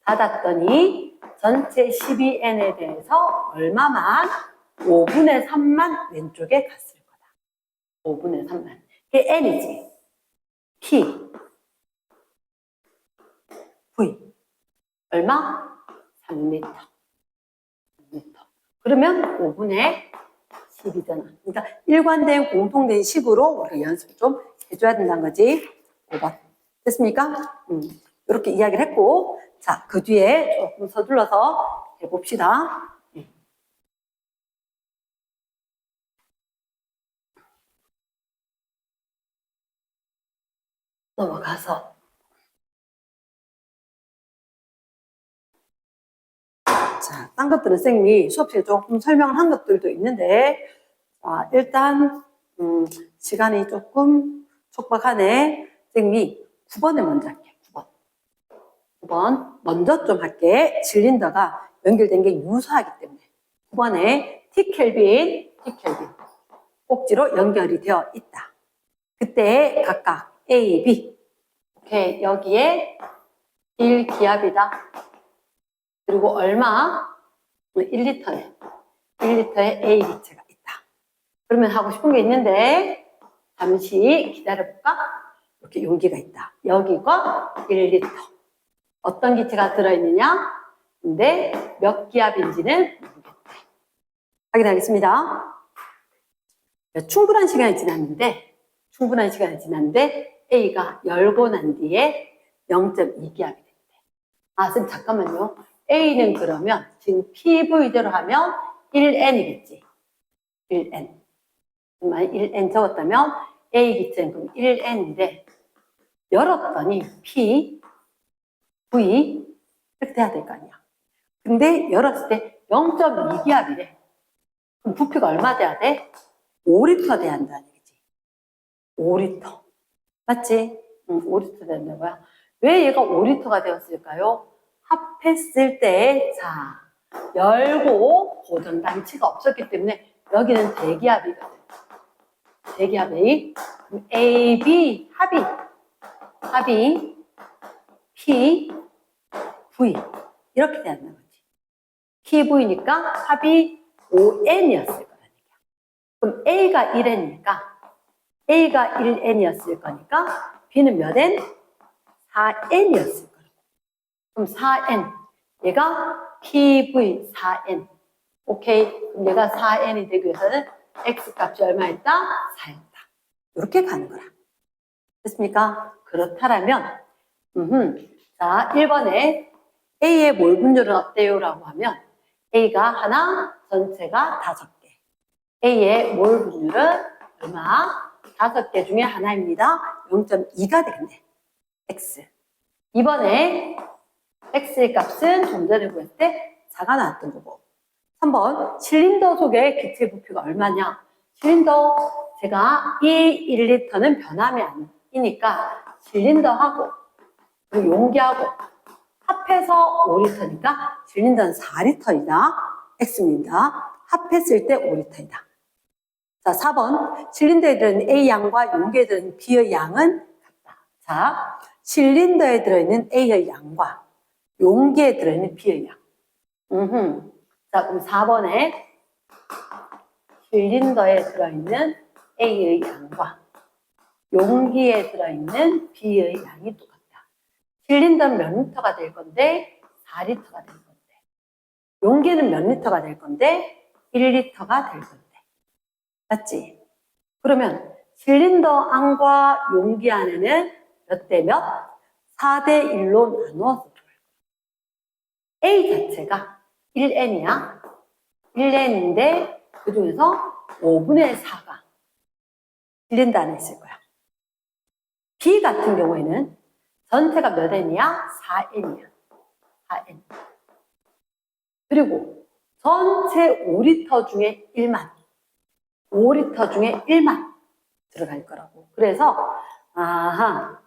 닫았더니 전체 12N에 대해서 얼마만? 5분의 3만 왼쪽에 갔을 거다. 5분의 3만. 그게 N이지. P, V. 얼마? 3리터. 그러면 5분의 10이잖아. 그러니까 일관된 공통된 식으로 우리가 연습을 좀 해줘야 된다는 거지. 5번. 됐습니까? 이렇게 이야기를 했고, 자, 그 뒤에 조금 서둘러서 해봅시다. 넘어가서. 자, 딴 것들은 쌤이 수업시에 조금 설명을 한 것들도 있는데, 일단, 시간이 조금 촉박하네. 쌤이 9번에 먼저 할게, 9번. 먼저 좀 할게. 실린더가 연결된 게 유사하기 때문에. 9번에 T켈빈 꼭지로 연결이 되어 있다. 그때 각각 A, B. 오케이, 여기에 1기압이다. 그리고 얼마? 1리터에 A 기체가 있다. 그러면 하고 싶은 게 있는데 잠시 기다려볼까? 이렇게 용기가 있다. 여기가 1리터. 어떤 기체가 들어있느냐? 근데 몇 기압인지는 모르겠다. 확인하겠습니다. 충분한 시간이 지났는데 A가 열고 난 뒤에 0.2기압이 됐대. 쌤 잠깐만요. A는 그러면 지금 PV대로 하면 1N이겠지. 1N. 만약 1N 적었다면 A 기체는 그럼 1N인데 열었더니 P, V 이렇게 돼야 될 거 아니야. 근데 열었을 때 0.2기압이래. 그럼 부피가 얼마 돼야 돼? 5리터 돼야 한다는 얘기지. 5리터. 맞지? 5리터 된다는 거야. 왜 얘가 5리터가 되었을까요? 합했을 때, 자, 열고 고정단치가 없었기 때문에 여기는 대기압이거든. 대기압이. 그럼 A, B, 합이 P, V 이렇게 된다는 거지. P, V니까 합이 5N이었을 거라는 얘기야. 그럼 A가 1N이었을 거니까 B는 몇 N? 4N이었을 거라고. 그럼 4N. 얘가 PV 4N. 오케이. 그럼 얘가 4N이 되기 위해서는 X값이 얼마였다? 4였다. 이렇게 가는 거라. 됐습니까? 그렇다면, 자, 1번에 A의 몰 분율은 어때요? 라고 하면 A가 하나, 전체가 5개. A의 몰 분율은 얼마? 5개 중에 하나입니다. 0.2가 되겠네. X. 이번에 X의 값은 좀 전에 구했을 때 4가 나왔던 거고. 3번 실린더 속의 기체 부피가 얼마냐? 실린더 제가 이 1리터는 변함이 아니니까 실린더하고 그리고 용기하고 합해서 5리터니까 실린더는 4리터이다. X입니다. 합했을 때 5리터이다. 자, 4번. 실린더에 들어있는 A 양과 용기에 들어있는 B의 양은 같다. 자, 실린더에 들어있는 A의 양과 용기에 들어있는 B의 양. 자, 그럼 4번에 실린더에 들어있는 A의 양과 용기에 들어있는 B의 양이 똑같다. 실린더는 몇 리터가 될 건데 4리터가 될 건데 용기는 몇 리터가 될 건데 1리터가 될 건데 맞지? 그러면 실린더 안과 용기 안에는 몇 대 몇? 4대 1로 나누어서 들어갈 거야. A 자체가 1N이야. 1N인데 그 중에서 5분의 4가 실린더 안에 있을 거야. B 같은 경우에는 전체가 몇 N이야? 4N이야. 4N. 그리고 전체 5리터 중에 1만. 5리터 중에 1만 들어갈 거라고. 그래서, 아하.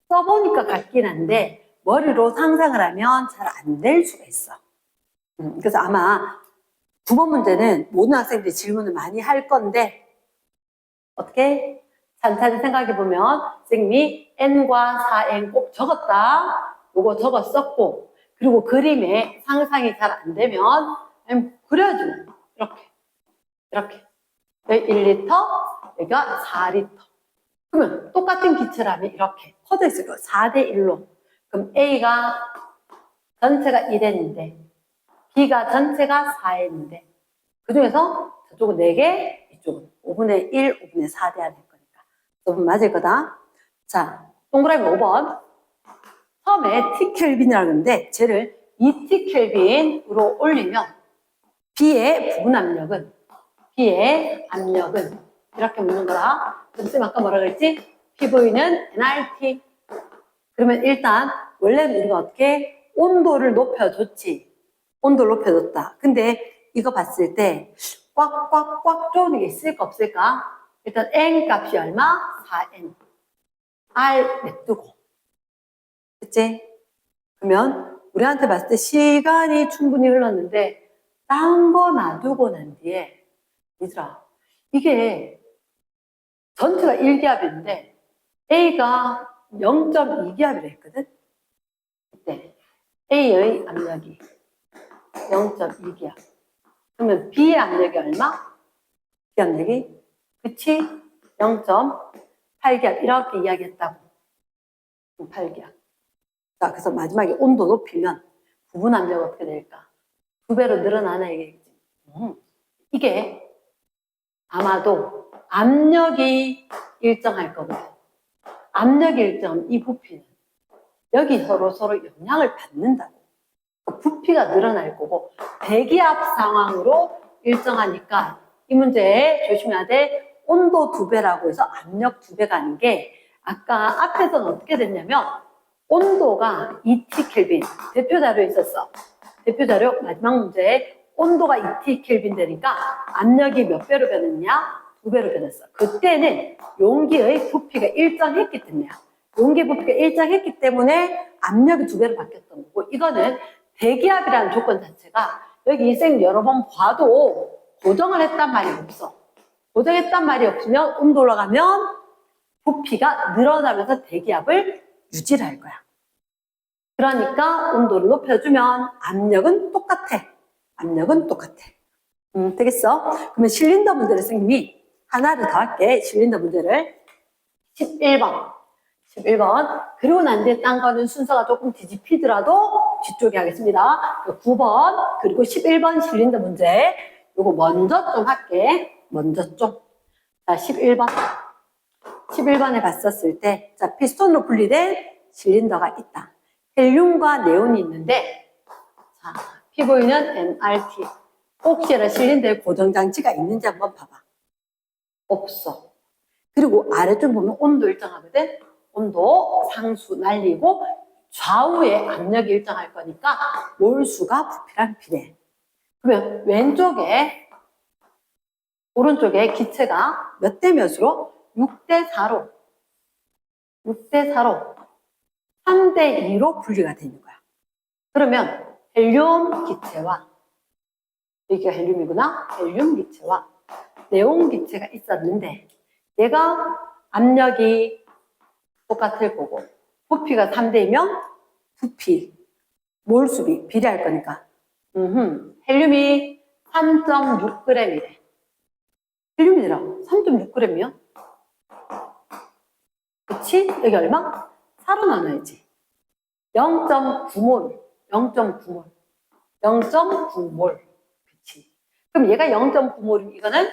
써보니까 같긴 한데, 머리로 상상을 하면 잘 안 될 수가 있어. 그래서 아마 9번 문제는 모든 학생들이 질문을 많이 할 건데, 어떻게? 찬찬히 생각해보면 선생님이 N과 4N 꼭 적었다. 요거 적었었고 그리고 그림에 상상이 잘 안 되면 그려야지. 이렇게. 여기 1리터, 여기가 4리터. 그러면 똑같은 기체라면 이렇게 퍼져 있을 거예요. 4대 1로. 그럼 A가 전체가 1N인데 B가 전체가 4N인데 그 중에서 저쪽은 4개, 이쪽은 5분의 1, 5분의 4 돼야 될 거니까. 5분 맞을 거다. 자, 동그라미 5번. 처음에 T켈빈이라고 하는데 쟤를 2T켈빈으로 올리면 B의 부분 압력은 이렇게 묻는 거라. 선생님 아까 뭐라 그랬지? PV는 nRT. 그러면 일단 원래는 우리가 어떻게 온도를 높여줬지. 온도를 높여줬다. 근데 이거 봤을 때 꽉꽉꽉 조는 게 있을까 없을까? 일단 N 값이 얼마? 4N. R 냅두고. 그치? 그러면 우리한테 봤을 때 시간이 충분히 흘렀는데 딴 거 놔두고 난 뒤에 얘들아 이게 전체가 1기압인데 A가 0.2기압이라 했거든? 이때 A의 압력이 0.2기압. 그러면 B의 압력이 얼마? B 압력이? 그치? 0.8기압 이렇게 이야기했다고. 8기압. 자, 그래서 마지막에 온도 높이면 부분 압력 어떻게 될까? 2배로 늘어나나 얘기겠지. 이게 아마도 압력이 일정할 거거든. 압력이 일정하면 이 부피는 여기 서로 영향을 받는다고. 부피가 늘어날 거고 대기압 상황으로 일정하니까 이 문제에 조심해야 돼. 온도 2배라고 해서 압력 2배가 아닌 게 아까 앞에서는 어떻게 됐냐면 온도가 2T켈빈 대표 자료에 있었어. 대표 자료 마지막 문제에 온도가 2T켈빈 되니까 압력이 몇 배로 변했냐? 2배로 변했어. 그때는 용기의 부피가 일정했기 때문이야. 용기 부피가 일정했기 때문에 압력이 2배로 바뀌었던 거고 이거는 대기압이라는 조건 자체가 여기 쌤 여러 번 봐도 고정을 했단 말이 없어. 고정했단 말이 없으면 온도 올라가면 부피가 늘어나면서 대기압을 유지를 할 거야. 그러니까 온도를 높여주면 압력은 똑같아. 되겠어? 그러면 실린더 문제를 선생님이 하나를 더 할게. 실린더 문제를 11번. 그리고 난 뒤에 딴 거는 순서가 조금 뒤집히더라도 뒤쪽에 하겠습니다. 9번 그리고 11번 실린더 문제 요거 먼저 좀 할게. 자, 11번에 봤었을 때 자, 피스톤으로 분리된 실린더가 있다. 헬륨과 네온이 있는데 자, PV는 nRT. 혹시나 실린더에 고정장치가 있는지 한번 봐봐. 없어. 그리고 아래쪽 보면 온도 일정하거든. 온도 상수 날리고 좌우에 압력이 일정할 거니까 몰수가 부피랑 비례. 그러면 오른쪽에 기체가 몇 대 몇으로? 6대 4로 3대 2로 분리가 되는 거야. 그러면 헬륨 기체와, 여기가 헬륨이구나. 헬륨 기체와 네온 기체가 있었는데 얘가 압력이 똑같을 거고 부피가 3대이면 부피, 몰수비 비례할 거니까 헬륨이 3.6g이래. 헬륨이더라. 3.6g이요? 그치? 여기 얼마? 4로 나눠야지. 0.9몰. 0.9몰. 0.9몰. 그치? 그럼 얘가 0.9몰이면 이거는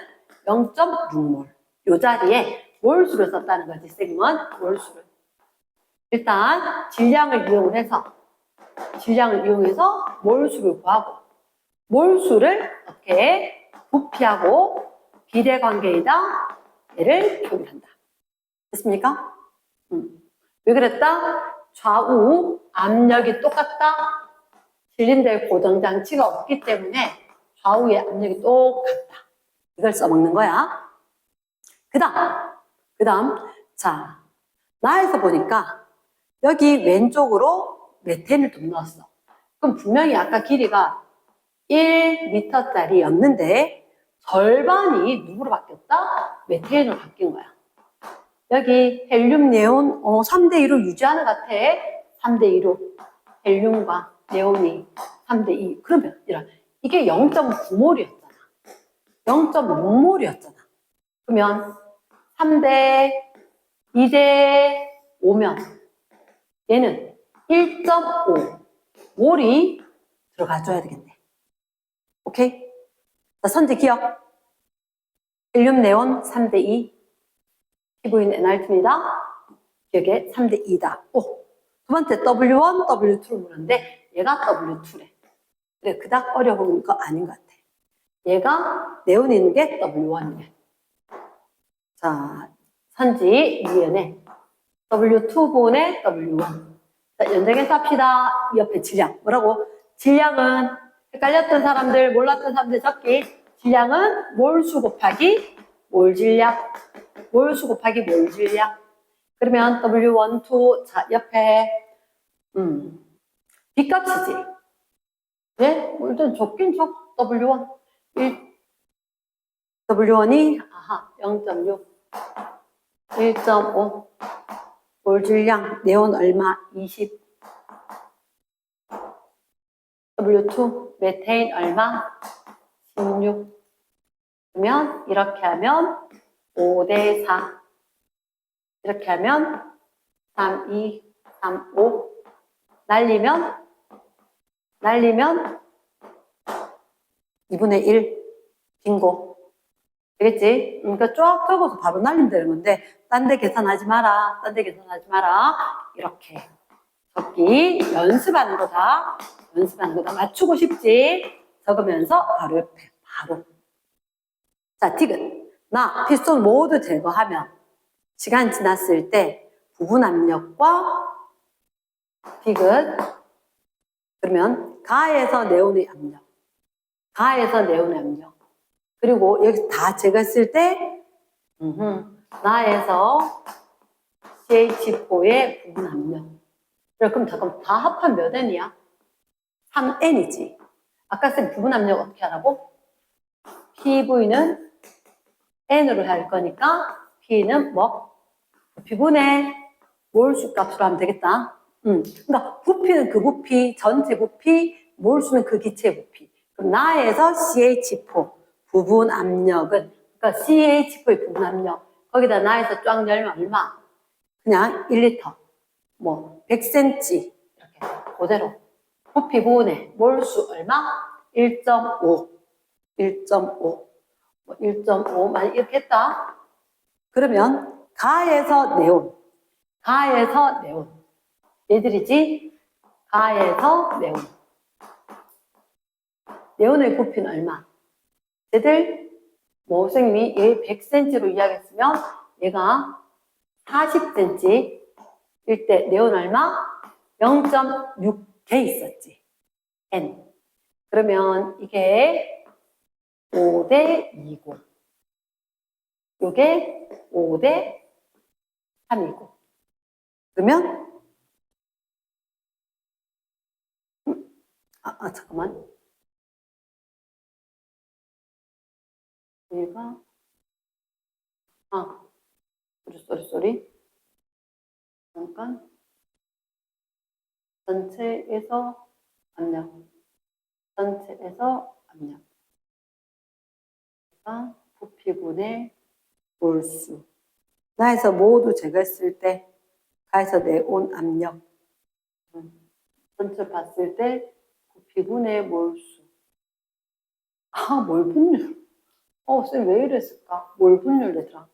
0.6몰. 요 자리에 몰수를 썼다는 거지, 쌤은. 몰수를. 일단 질량을 이용해서 몰수를 구하고, 몰수를 어떻게 부피하고 비례 관계에다 얘를 표기한다. 됐습니까? 왜 그랬다? 좌우 압력이 똑같다. 실린더의 고정 장치가 없기 때문에 좌우의 압력이 똑같다. 이걸 써먹는 거야. 그 다음, 자, 나에서 보니까 여기 왼쪽으로 메탄을 좀 넣었어. 그럼 분명히 아까 길이가 1m짜리였는데 절반이 누구로 바뀌었다? 메탄으로 바뀐 거야. 여기 헬륨, 네온 3대2로 유지하는 것 같아. 3대2로 헬륨과 네온이 3대2. 그러면 이게 0.9몰이었잖아. 0.6몰이었잖아. 그러면 3대 2대 5면 얘는 1.5몰이 들어가줘야 되겠네. 오케이? 자, 선지 기억. 헬륨, 네온 3대2. 피부인 NR2입니다. 기억에 3대2다. 두 번째 W1, W2로 물었는데 얘가 W2래. 그래, 그닥 어려운 거 아닌 것 같아. 얘가 네온이 있는 게 W1이래. 자, 선지 이연에 W2분의 W1. 자, 연장해서 합시다. 이 옆에 질량. 뭐라고? 질량은 헷갈렸던 사람들, 몰랐던 사람들 적기. 질량은 몰수 곱하기 몰질량. 몰수 곱하기 몰질량. 그러면 W1, 2, 자, 옆에, B값이지. 네? 일단 적긴 적, W1. W1이, 0.6. 1.5. 몰질량, 네온 얼마? 20. W2, 메테인 얼마? 16. 그러면, 이렇게 하면 5대4. 이렇게 하면 3, 2, 3, 5. 날리면 2분의 1. 빙고. 되겠지? 그러니까 쫙 적어서 바로 날리면 되는 건데, 딴 데 계산하지 마라. 딴 데 계산하지 마라. 이렇게. 적기 연습하는 거다. 맞추고 싶지? 적으면서 바로 옆에. 바로. 자, 디귿. 나 피스톤 모두 제거하면 시간 지났을 때 부분 압력과 디귿. 그러면 가에서 네온의 압력. 그리고 여기 다 제거했을 때 나에서 CH4의 부분 압력. 그럼 잠깐 다 합한 몇 N이야? 3N이지. 아까 쓴 부분 압력 어떻게 하라고? PV는 N으로 할 거니까 P는 뭐? 부피분의 몰수 값으로 하면 되겠다. 그러니까 부피는 그 부피, 전체 부피, 몰수는 그 기체의 부피. 그럼 나에서 CH4 부분 압력은, 그러니까 CH4의 부분 압력, 거기다 나에서 쫙 열면 얼마? 그냥 1리터, 뭐 100cm 이렇게 그대로. 부피분의 몰수 얼마? 1.5, 1.5, 뭐 1.5만 이렇게 했다. 그러면 가에서 네온. 얘들이지? 가에서 네온. 네온의 부피는 얼마? 얘들, 뭐, 선생님이 얘 100cm로 이야기했으면 얘가 40cm 일 때 네온 얼마? 0.6개 있었지. N. 그러면 이게 5대2고, 요게 5대3이고. 그러면 잠깐만. 여기가, 쏘리. 잠깐. 전체에서 압력. 부피분의 몰수. 나에서 모두 제거했을 때, 가에서 내온 압력. 전체 봤을 때, 부피분의 몰수. 몰분율. 쌤 왜 이랬을까? 몰분율 되더라.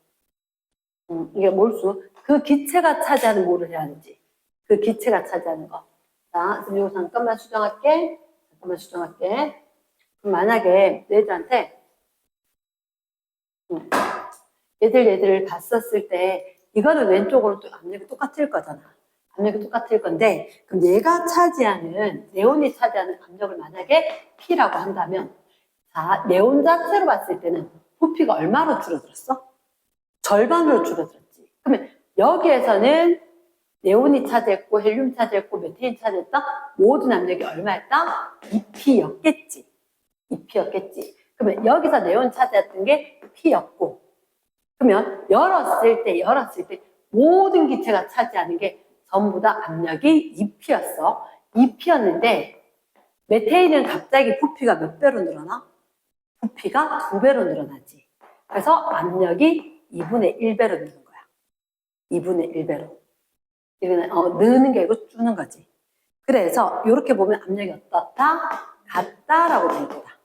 이게 몰수. 그 기체가 차지하는 뭐를 해야 되지? 그 기체가 차지하는 거. 자, 그럼 이거 잠깐만 수정할게. 그럼 만약에 얘들한테 얘들을 봤었을 때 이거는 왼쪽으로 또 압력이 똑같을 거잖아. 압력이 똑같을 건데 그럼 얘가 차지하는 네온이 차지하는 압력을 만약에 P라고 한다면 자, 네온 자체로 봤을 때는 부피가 얼마로 줄어들었어? 절반으로 줄어들었지. 그러면 여기에서는 네온이 차지했고 헬륨 차지했고 메테인 차지했다? 모든 압력이 얼마였다? 2P였겠지. 그러면 여기서 네온 차지했던 게 P였고 그러면 열었을 때 모든 기체가 차지하는 게 전부 다 압력이 2P였어. 2P였는데 메테인은 갑자기 부피가 몇 배로 늘어나? 부피가 2배로 늘어나지. 그래서 압력이 2분의 1배로 느는 거야. 2분의 1배로. 이거는 느는 게 아니고 주는 거지. 그래서 이렇게 보면 압력이 어떻다? 같다라고 되는 거다.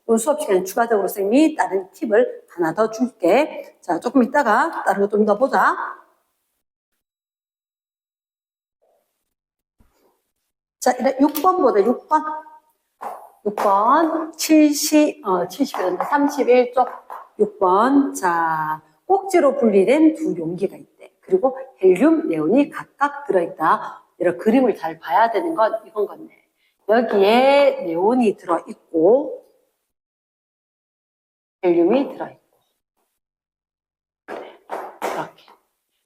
오늘 수업 시간에 추가적으로 선생님이 다른 팁을 하나 더 줄게. 자, 조금 있다가 다른 거 좀 더 보자. 자, 6번 보자, 6번 70이란다. 31쪽 6번. 자, 꼭지로 분리된 두 용기가 있대. 그리고 헬륨, 네온이 각각 들어있다. 이런 그림을 잘 봐야 되는 건 이건 건데. 여기에 네온이 들어있고, 헬륨이 들어있고. 그래. 이렇게.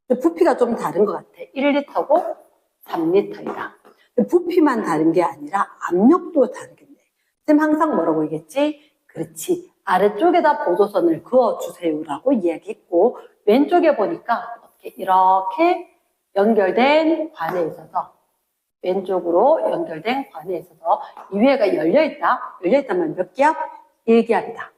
근데 부피가 좀 다른 것 같아. 1리터고 3리터이다. 부피만 다른 게 아니라 압력도 다르겠네. 쌤 항상 뭐라고 얘기했지? 그렇지. 아래쪽에다 보조선을 그어주세요라고 이야기했고, 왼쪽에 보니까 이렇게 연결된 관에 있어서, 왼쪽으로 연결된 관에 있어서 이 위에가 열려있다. 열려있다면 몇 기압? 1기압이다.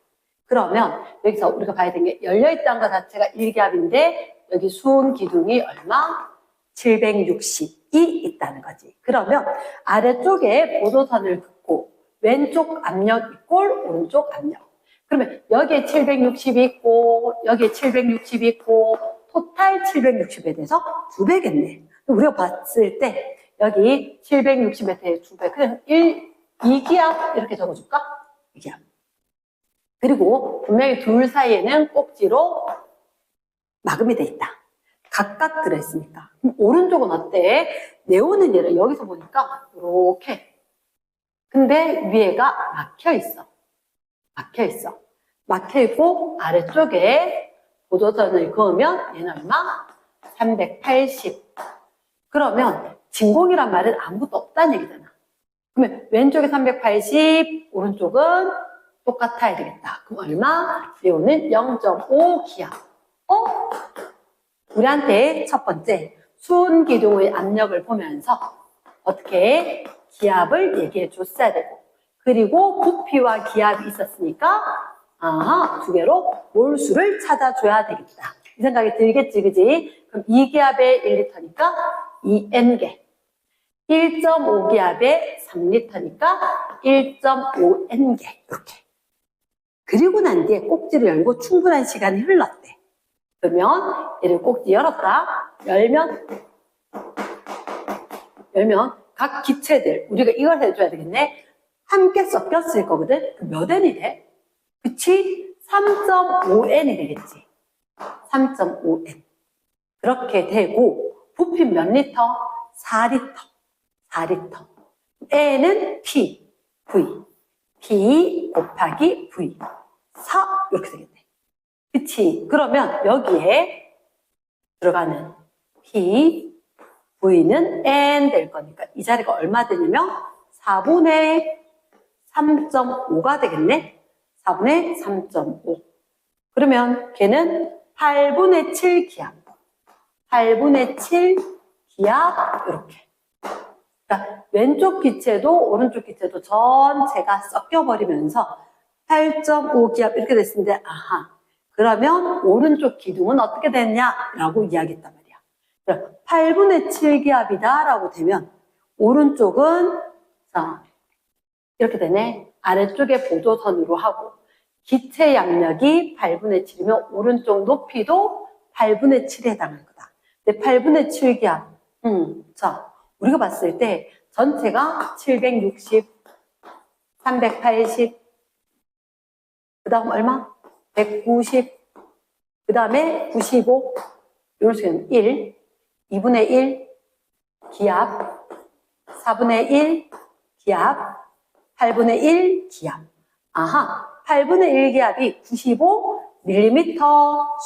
그러면 여기서 우리가 봐야 되는 게 열려있다는 것 자체가 1기압인데 여기 수온 기둥이 얼마? 760이 있다는 거지. 그러면 아래쪽에 보조선을 긋고 왼쪽 압력 이꼴 오른쪽 압력. 그러면 여기에 760이 있고 여기에 760이 있고 토탈 760에 대해서 2배겠네. 우리가 봤을 때 여기 760에 대해 2배. 그냥 2기압 이렇게 적어줄까? 2기압. 그리고 분명히 둘 사이에는 꼭지로 마금이 돼 있다. 각각 들어있으니까. 그럼 오른쪽은 어때? 네온은 얘를 여기서 보니까 이렇게. 근데 위에가 막혀있어. 막혀있고 아래쪽에 보조선을 그으면 얘는 얼마? 380. 그러면 진공이란 말은 아무것도 없다는 얘기잖아. 그러면 왼쪽에 380, 오른쪽은 똑같아야 되겠다. 그럼 얼마? 네온은 0.5기압. 우리한테 첫 번째 수온 기둥의 압력을 보면서 어떻게 기압을 얘기해 줬어야 되고 그리고 부피와 기압이 있었으니까 두 개로 몰수를 찾아줘야 되겠다. 이 생각이 들겠지, 그지? 그럼 2기압에 1리터니까 2N개 1.5기압에 3리터니까 1.5N개 이렇게. 그리고 난 뒤에 꼭지를 열고 충분한 시간이 흘렀대. 그러면 얘를 꼭지 열었다. 열면 각 기체들 우리가 이걸 해줘야 되겠네. 함께 섞였을 거거든. 몇 N이 돼? 그치? 3.5N이 되겠지. 3.5N. 그렇게 되고 부피 몇 리터? 4리터. N은 P, V. P 곱하기 V. 4 이렇게 되겠네. 그치? 그러면 여기에 들어가는 P, V는 N 될 거니까 이 자리가 얼마 되냐면 4분의 3.5가 되겠네. 4분의 3.5. 그러면 걔는 8분의 7 기압. 8분의 7 기압, 이렇게. 그러니까 왼쪽 기체도 오른쪽 기체도 전체가 섞여버리면서 8.5 기압 이렇게 됐는데, 아하. 그러면 오른쪽 기둥은 어떻게 됐냐라고 이야기했단 말이야. 8분의 7 기압이다 라고 되면 오른쪽은 자 이렇게 되네. 아래쪽에 보조선으로 하고 기체 양력이 8분의 7이면 오른쪽 높이도 8분의 7에 해당할 거다. 근데 8분의 7 기압. 자, 우리가 봤을 때 전체가 760, 380, 그 다음 얼마? 190, 그 다음에 95, 이런 식으로 1, 2분의 1 기압, 4분의 1 기압, 8분의 1 기압. 아하, 8분의 1 기압이 95mm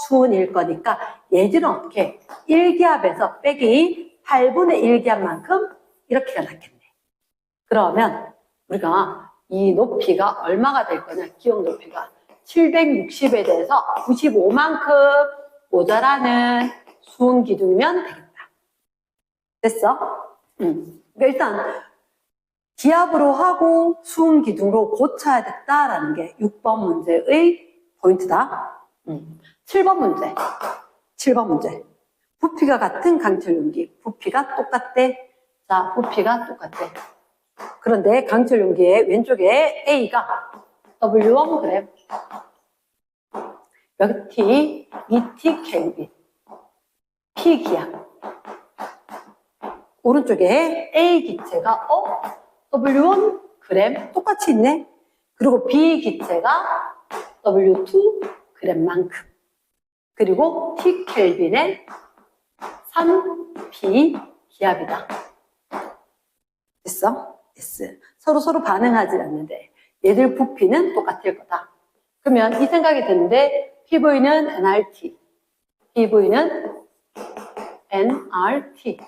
수은일 거니까 얘들은 어떻게 1기압에서 빼기 8분의 1 기압만큼 이렇게가 낫겠네. 그러면 우리가 이 높이가 얼마가 될 거냐, 기억 높이가 760에 대해서 95만큼 모자라는 수은 기둥이면 되겠다. 됐어? 일단 기압으로 하고 수은 기둥으로 고쳐야 됐다라는 게 6번 문제의 포인트다. 7번 문제. 7번 문제. 부피가 같은 강철 용기. 부피가 똑같대. 자, 부피가 똑같대. 그런데 강철 용기의 왼쪽에 A가 W1g. 여기 T, 2T 켈빈. P 기압. 오른쪽에 A 기체가 W1g 똑같이 있네. 그리고 B 기체가 W2g만큼. 그리고 T 켈빈에 3P 기압이다. 됐어? 됐어. 서로 반응하지 않는데 얘들 부피는 똑같을 거다. 그러면 이 생각이 드는데 PV는 nRT, PV는 nRT.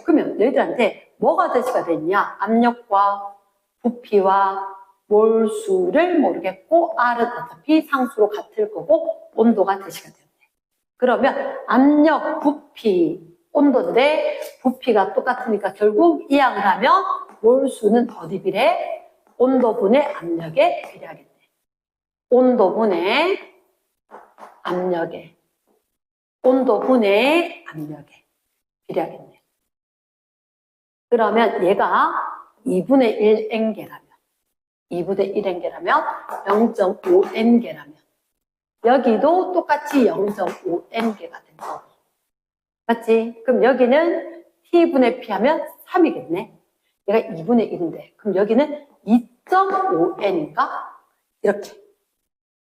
그러면 너희들한테 뭐가 대시가 됐냐? 압력과 부피와 몰수를 모르겠고 R은 어차피 상수로 같을 거고 온도가 대시가 되는데 그러면 압력, 부피, 온도인데 부피가 똑같으니까 결국 이항을 하면 몰수는 어디 비례? 온도분의 압력에 비례하겠네. 온도분의 압력에 온도분의 압력에 비례하겠네. 그러면 얘가 2분의 1N개라면 2분의 1N개라면 0.5N개라면 여기도 똑같이 0.5N개가 된 거고 맞지? 그럼 여기는 T분의 P 하면 3이겠네. 얘가 2분의 1인데 그럼 여기는 2.5N인가? 이렇게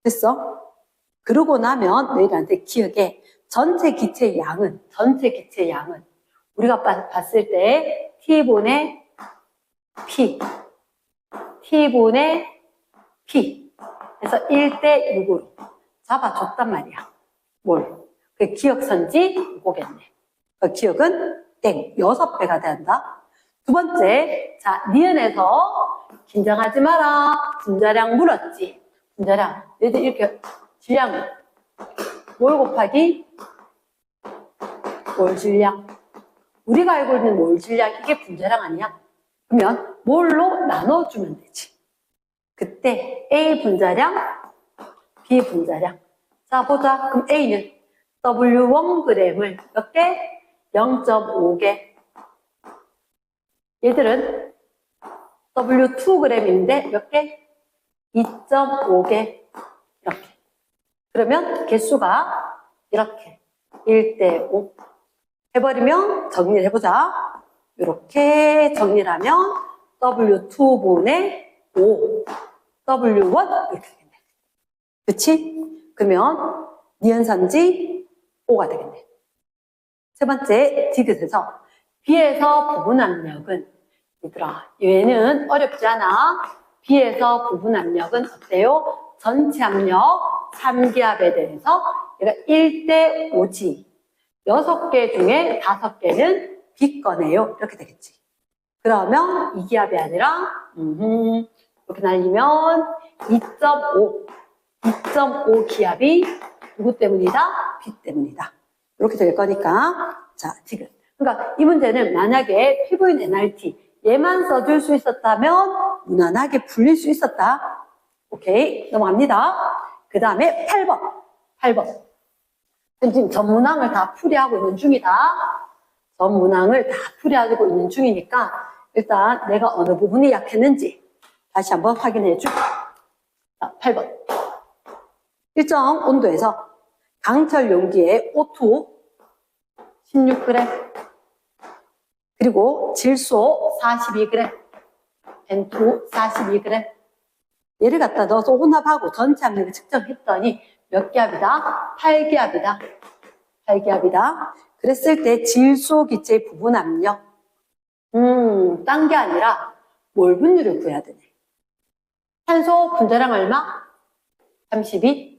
됐어? 그러고 나면 너희들한테 기억에 전체 기체 양은 우리가 봤을 때 T분의 P 그래서 1대 6으로 잡아줬단 말이야. 뭘? 그 기억선지 이거겠네. 그 기억은 땡 6배가 된다. 두 번째, 자 니은에서 긴장하지 마라. 분자량 물었지. 분자량 얘들 이렇게 질량을 몰 곱하기 몰 질량. 우리가 알고 있는 몰 질량 이게 분자량 아니야? 그러면 몰로 나눠주면 되지. 그때 A 분자량, B 분자량. 자 보자. 그럼 A는 W1g을 몇 개? 0.5개. 얘들은 W2g인데 몇 개? 2.5개. 이렇게. 그러면 개수가 이렇게 1대 5 해버리면 정리를 해보자. 이렇게 정리를 하면 W2분의 5 W1 이렇게 되겠네. 그치? 그러면 니은선지 5가 되겠네. 세 번째 디귿에서 B에서 부분 압력은 얘들아 얘는 어렵지 않아. B에서 부분 압력은 어때요? 전체 압력 3기압에 대해서 얘가 1대 5지. 6개 중에 5개는 B 거네요. 이렇게 되겠지. 그러면 이 기압이 아니라 이렇게 날리면 2.5 기압이 누구 때문이다? 비 때문이다. 이렇게 될 거니까 자 지금 그러니까 이 문제는 만약에 피부인 NRT 얘만 써줄 수 있었다면 무난하게 풀릴 수 있었다. 오케이 넘어갑니다. 그 다음에 8번 지금 전 문항을 다 풀이하고 있는 중이다. 전 문항을 다 풀이하고 있는 중이니까 일단 내가 어느 부분이 약했는지 다시 한번 확인해 주고. 자, 8번. 일정 온도에서 강철 용기에 O2 16g 그리고 질소 42g N2 42g 얘를 갖다 넣어서 혼합하고 전체 압력을 측정했더니 몇 기압이다? 8기압이다. 8기압이다. 그랬을 때 질소 기체의 부분 압력 딴 게 아니라 몰 분율을 구해야 되네. 산소 분자량 얼마? 32.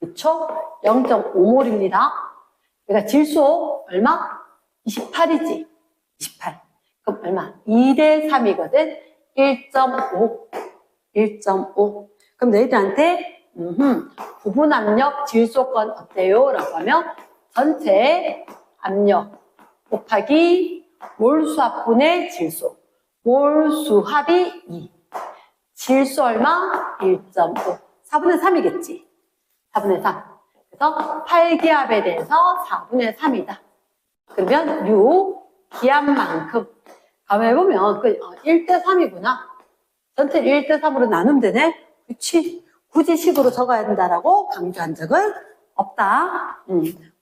그쵸? 0.5몰입니다. 그러니까 질소 얼마? 28이지. 28. 그럼 얼마? 2대 3이거든. 1.5. 1.5. 그럼 너희들한테 부분 압력 질소건 어때요? 라고 하면 전체 압력 곱하기 몰수합분의 질소. 몰수합이 2. 질소 얼마? 1.5. 4분의 3이겠지. 4분의 3. 그래서 8기압에 대해서 4분의 3이다. 그러면 6기압만큼. 가만해보면 1대 3이구나. 전체 1대 3으로 나누면 되네? 그치? 굳이 식으로 적어야 된다라고 강조한 적은 없다.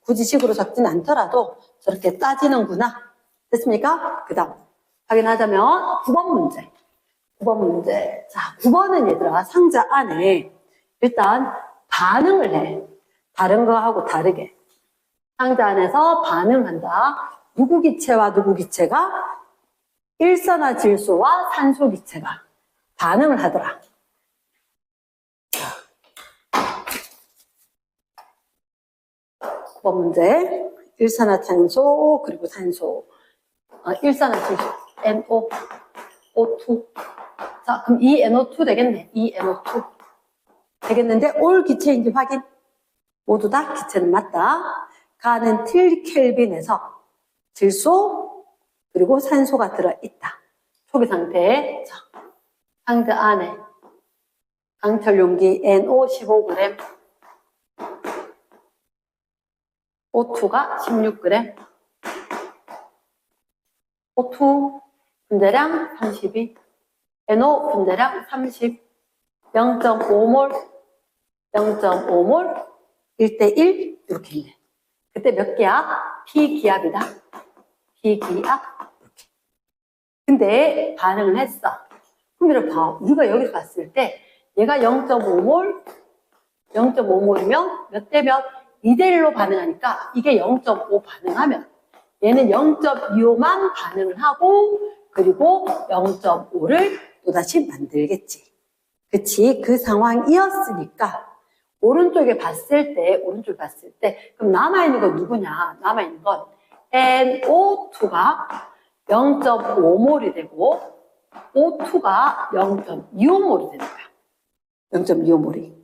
굳이 식으로 적진 않더라도 저렇게 따지는구나. 됐습니까? 그 다음 확인하자면 9번 문제. 9번 문제. 자, 9번은 얘들아 상자 안에 일단 반응을 해. 다른 거하고 다르게. 상자 안에서 반응한다. 누구 기체와 누구 기체가 일산화질소와 산소 기체가 반응을 하더라. 9번 문제. 일산화탄소 그리고 산소. 일산화질소 NO, O2. 자, 그럼 이 NO2 되겠네. 이 NO2 되겠는데 올 기체인지 확인. 모두 다 기체는 맞다. 가는 7켈빈에서 질소 그리고 산소가 들어있다. 초기 상태. 자, 상자 안에 강철 용기 NO 15g, O2가 16g, O2 분자량 32, NO 분자량 30, 0.5몰, 0.5몰, 1대1 이렇게 있네. 그때 몇 기압? P기압이다. P기압 이렇게. 근데 반응을 했어. 그럼 이렇게 봐. 우리가 여기서 봤을 때 얘가 0.5몰, 0.5몰이면 몇 대 몇? 2대1로 반응하니까 이게 0.5 반응하면 얘는 0.25만 반응을 하고 그리고 0.5를 또다시 만들겠지. 그치? 그 상황이었으니까 오른쪽에 봤을 때 그럼 남아있는 건 누구냐? 남아있는 건 NO2가 0.5몰이 되고 O2가 0.25몰이 되는 거야. 0.25몰이.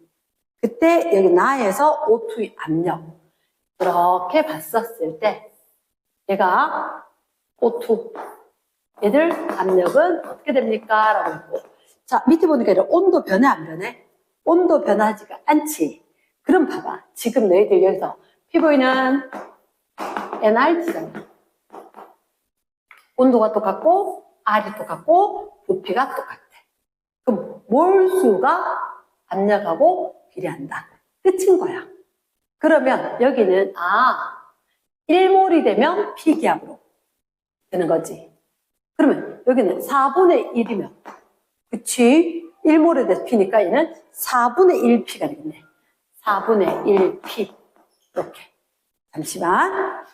그때 여기 나에서 O2의 압력 이렇게 봤었을 때 얘가 O2 얘들 압력은 어떻게 됩니까? 라고 했고 자 밑에 보니까 이런 온도 변해 안 변해? 온도 변하지가 않지. 그럼 봐봐. 지금 너희들 여기서 피부에는 NRT잖아. 온도가 똑같고 R이 똑같고 부피가 똑같아. 그럼 몰수가 압력하고 비례한다. 끝인 거야. 그러면 여기는 1몰이 되면 P기압으로 되는 거지. 그러면 여기는 4분의 1이면 그치? 1몰에 대해서 P니까 얘는 4분의 1P가 되겠네. 4분의 1P 이렇게. 잠시만.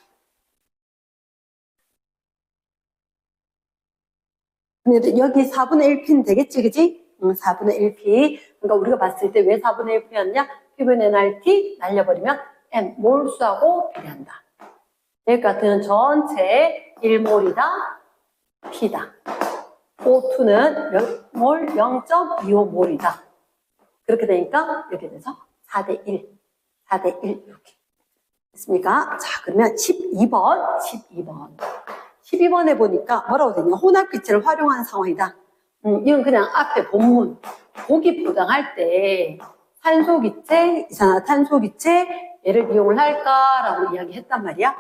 여기 4분의 1P는 되겠지, 그지? 4분의 1P. 그러니까 우리가 봤을 때 왜 4분의 1P였냐? P분 NRT 날려버리면 N, 몰수하고 비례한다. 여기까지는 전체 1몰이다, P다. O2는 몇 몰? 0.25몰이다. 그렇게 되니까 이렇게 돼서 4대 1, 4대 1 이렇게 됐습니까? 자, 그러면 12번에 보니까 뭐라고 되냐? 혼합기체를 활용하는 상황이다. 이건 그냥 앞에 본문 보기 포장할 때 산소기체, 이산화탄소기체 얘를 이용을 할까라고 이야기했단 말이야.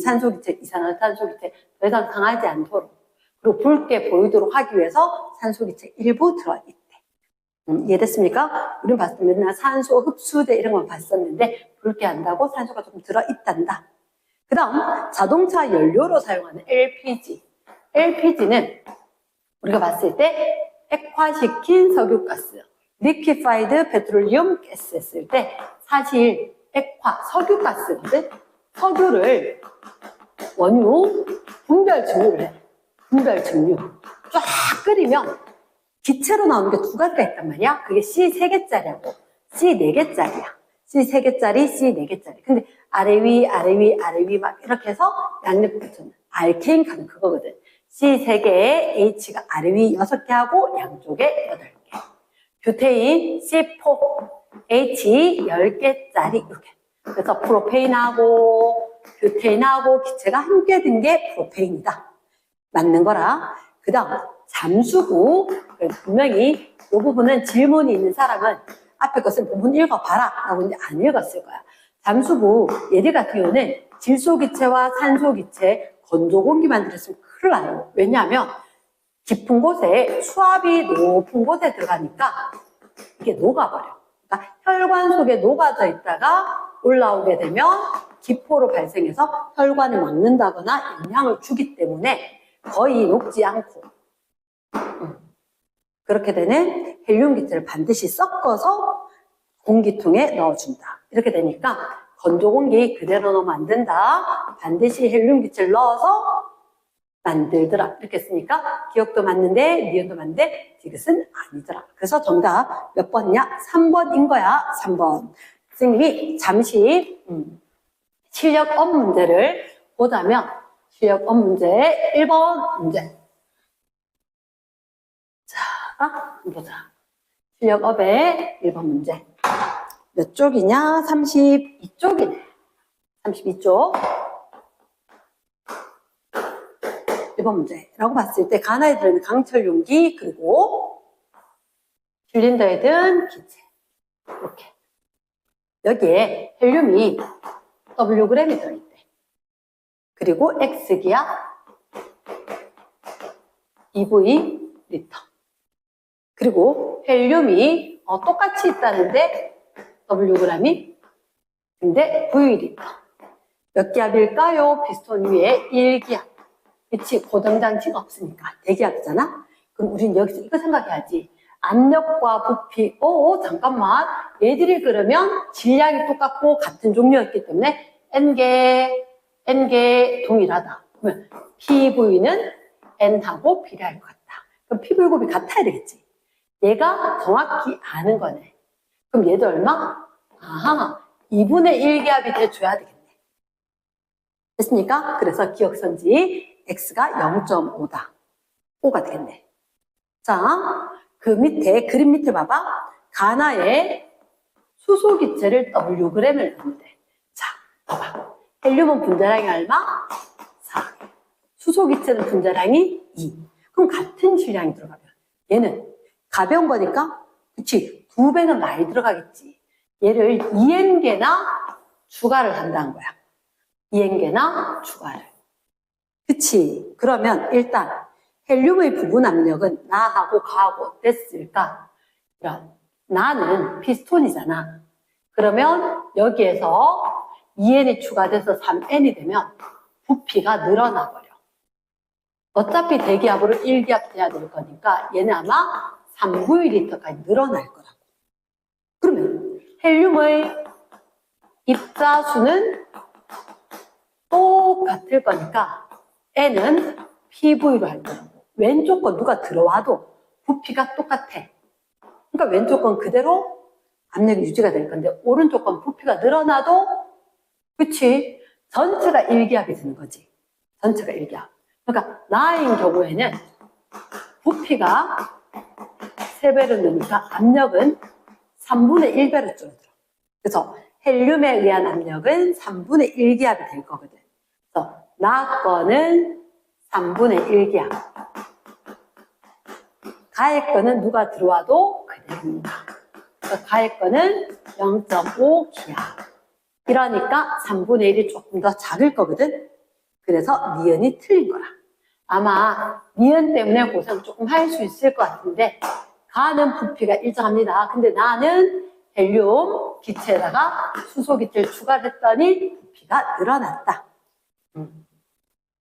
산소기체, 이산화탄소기체 더 이상 강하지 않도록 그리고 붉게 보이도록 하기 위해서 산소기체 일부 들어있대. 이해됐습니까? 우리는 봤을 때 맨날 산소 흡수대 이런 건 봤었는데 붉게 한다고 산소가 조금 들어있단다. 그 다음 자동차 연료로 사용하는 LPG. LPG는 우리가 봤을 때 액화시킨 석유가스, liquefied petroleum gas 했을 때 사실 액화, 석유가스거든. 석유를 원유 분별 증류를 해. 분별 증류. 쫙 끓이면 기체로 나오는 게 두 가지가 있단 말이야. 그게 C 3개짜리하고 C 4개짜리야. C 3개짜리, C 4개짜리. 근데 아래 위 막 이렇게 해서 양옆 붙은 알케인 가는 그거거든. C 3개에 H가 아래 위 6개 하고 양쪽에 8개. 뷰테인 C4, H 10개짜리 이렇게. 그래서 프로페인하고 뷰테인하고 기체가 함께 든 게 프로페인이다. 맞는 거라. 그 다음 잠수구. 분명히 이 부분은 질문이 있는 사람은 앞에 것을 부분 읽어봐라 라고 이제 안 읽었을 거야. 잠수구 얘들 같은 경우는 질소기체와 산소기체 건조 공기만 들었으면 큰일 나요. 왜냐하면 깊은 곳에 수압이 높은 곳에 들어가니까 이게 녹아버려. 그러니까 혈관 속에 녹아져 있다가 올라오게 되면 기포로 발생해서 혈관을 막는다거나 영향을 주기 때문에 거의 녹지 않고 그렇게 되는 헬륨 기체를 반드시 섞어서 공기통에 넣어준다. 이렇게 되니까 건조 공기 그대로 넣으면 안 된다. 반드시 헬륨 기체를 넣어서 만들더라. 이렇게 했으니까 기억도 맞는데 니은도 맞는데 디귿은 아니더라. 그래서 정답 몇 번이냐? 3번인 거야. 3번. 선생님이 잠시 실력업 문제를 보자면 실력업 문제 1번 문제. 자, 보자. 실력업의 1번 문제. 몇 쪽이냐? 32쪽이네. 32쪽. 1번 문제라고 봤을 때 가나에 들어있는 강철 용기 그리고 실린더에 든 기체. 이렇게. 여기에 헬륨이 Wg이 들어있대. 그리고 X기압 EV 리터. 그리고 헬륨이 똑같이 있다는데 Wg이 근데 V 리터. 몇 기압일까요? 피스톤 위에 1기압. 그치, 고정장치가 없으니까 대기압이잖아. 그럼 우린 여기서 이거 생각해야지. 압력과 부피. 잠깐만. 얘들이 그러면 질량이 똑같고 같은 종류였기 때문에 N개 동일하다. 그러면 PV는 N하고 비례할 것 같다. 그럼 PV 곱이 같아야 되겠지. 얘가 정확히 아는 거네. 그럼 얘도 얼마? 아하, 2분의 1기압이 돼줘야 되겠네. 됐습니까? 그래서 기억선지 X가 0.5다. 5가 되겠네. 자, 그 밑에, 그림 밑에 봐봐. 가나에 수소기체를 Wg을 넣는데. 자, 봐봐. 헬륨은 분자량이 얼마? 4. 수소기체는 분자량이 2. 그럼 같은 질량이 들어가면 얘는 가벼운 거니까 그치 2배는 많이 들어가겠지. 얘를 2N개나 추가를 한다는 거야. 2N개나 추가를. 그치. 그러면 일단 헬륨의 부분 압력은 나하고 가하고 어땠을까? 나는 피스톤이잖아. 그러면 여기에서 2N이 추가돼서 3N이 되면 부피가 늘어나 버려. 어차피 대기압으로 1기압 돼야 될 거니까 얘는 아마 3VL까지 늘어날 거라고. 그러면 헬륨의 입자수는 똑같을 거니까 N은 PV로 할 거라고. 왼쪽 건 누가 들어와도 부피가 똑같아. 그러니까 왼쪽 건 그대로 압력이 유지가 될 건데 오른쪽 건 부피가 늘어나도 그치? 전체가 1기압이 되는 거지. 전체가 1기압. 그러니까 나인 경우에는 부피가 3배로 느니까 압력은 3분의 1배로 줄어들어. 그래서 헬륨에 의한 압력은 3분의 1기압이 될 거거든. 그래서 나 거는 3분의 1기압. 가의 거는 누가 들어와도 그대로입니다. 그래서 가의 거는 0.5기압. 이러니까 3분의 1이 조금 더 작을 거거든. 그래서 니은이 틀린 거라. 아마 니은 때문에 고생 조금 할 수 있을 것 같은데 가는 부피가 일정합니다. 근데 나는 헬륨 기체에다가 수소 기체를 추가했더니 부피가 늘어났다.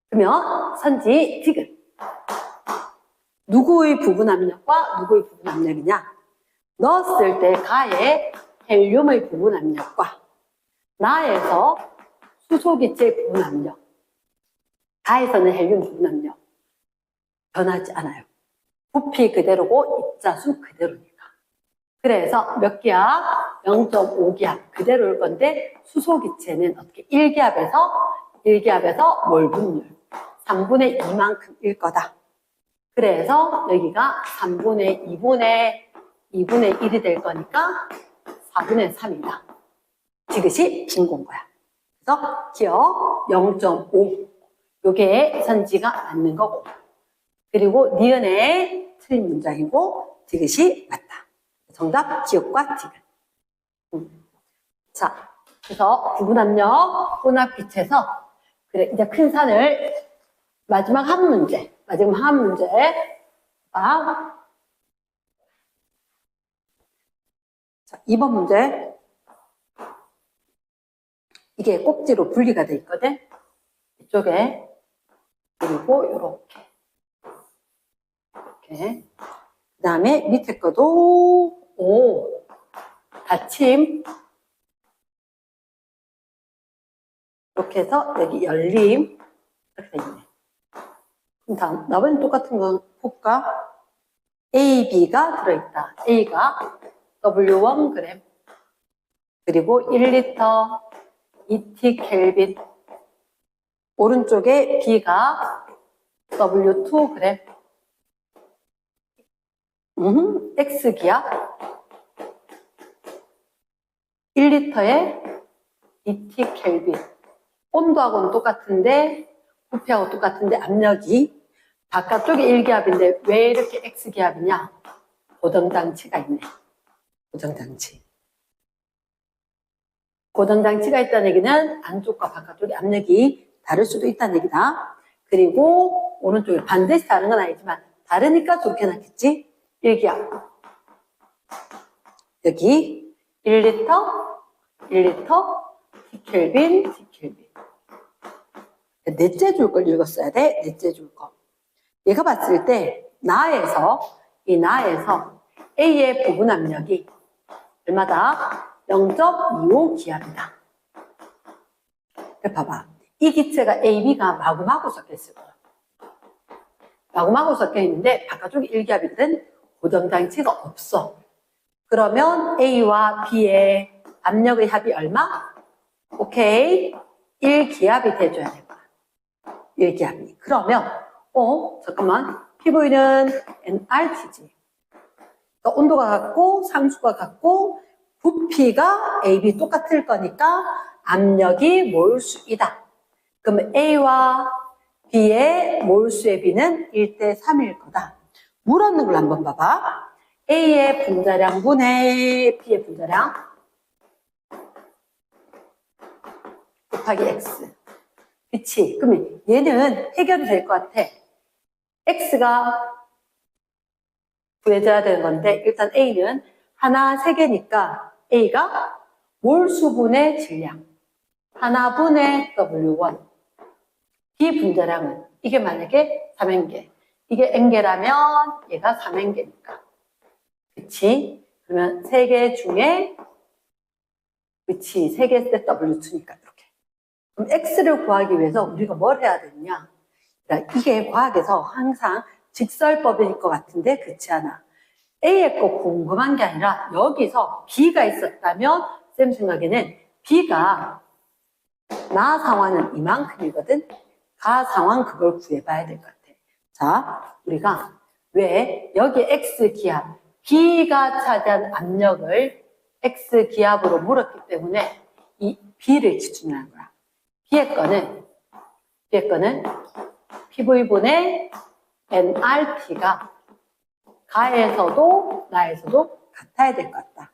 그러면 선지 디귿. 누구의 부분 압력과 누구의 부분 압력이냐? 넣었을 때 가의 헬륨의 부분 압력과 나에서 수소 기체의 부분 압력. 가에서는 헬륨 부분 압력 변하지 않아요. 부피 그대로고 입자수 그대로니까. 그래서 몇 기압? 0.5기압 그대로일 건데 수소 기체는 어떻게 1기압에서 몰 분율 3분의 2만큼일 거다. 그래서 여기가 3분의 2분의 1이 될 거니까 4분의 3이다. 지그시 빈 공거야. 그래서 기억 0.5 요게 선지가 맞는 거고 그리고 니은의 틀린 문장이고 디귿이 맞다. 정답 기억과 디귿. 자, 그래서 부분 압력, 혼합 기체에서 그래 이제 큰 산을 마지막 한 문제. 자, 2번 문제. 이게 꼭지로 분리가 돼 있거든. 이쪽에 그리고 이렇게. 그 다음에 밑에 거도 닫힘 이렇게 해서 여기 열림 이렇게 돼 있네. 그럼 다음 나머지 똑같은 거 볼까? A, B가 들어있다. A가 W1g 그리고 1리터 2T 켈빈 오른쪽에 B가 W2g X기압 1리터에 2T 켈빈 온도하고는 똑같은데 부피하고 똑같은데 압력이 바깥쪽이 1기압인데 왜 이렇게 X기압이냐? 고정장치가 있네. 고정장치가 있다는 얘기는 안쪽과 바깥쪽의 압력이 다를 수도 있다는 얘기다. 그리고 오른쪽에 반드시 다른 건 아니지만 다르니까 좋게 해놨겠지? 1기압. 여기 1리터, T켈빈. 넷째 줄 걸 읽었어야 돼. 넷째 줄 거. 얘가 봤을 때 나에서 A의 부분 압력이 얼마다? 0.25기압이다. 봐봐. 이 기체가 A, B가 마구마구 섞여 있을 거야. 마구마구 섞여 있는데 바깥쪽이 1기압이든 고정장치가 없어. 그러면 A와 B의 압력의 합이 얼마? 오케이. 1기압이 돼줘야 될 거야. 1기압이. 그러면 잠깐만. PV는 nRT지. 그러니까 온도가 같고 상수가 같고 부피가 A, B 똑같을 거니까 압력이 몰수이다. 그러면 A와 B의 몰수의 B는 1대3일 거다. 물었는 걸 한번 봐봐. A의 분자량 분의 B의 분자량 곱하기 X. 그치? 그러면 얘는 해결이 될 것 같아. X가 구해져야 되는 건데 일단 A는 하나 3개니까 A가 몰수분의 질량 하나분의 W1 B 분자량은 이게 만약에 3N개 이게 N개라면 얘가 3N개니까 그치? 그러면 3개 중에 그치? 3개 했을 때 W2니까 이렇게 그럼 X를 구하기 위해서 우리가 뭘 해야 되느냐 그러니까 이게 과학에서 항상 직설법일 것 같은데 그렇지 않아. A의 거 궁금한 게 아니라 여기서 B가 있었다면 쌤 생각에는 B가 나 상황은 이만큼이거든. 가 상황 그걸 구해봐야 될 것 같아. 자, 우리가 왜? 여기 X 기압, B가 차지한 압력을 X 기압으로 물었기 때문에 이 B를 기준으로 하는 거야. B의 거는 PV분의 nRT가 가에서도 나에서도 같아야 될 것 같다.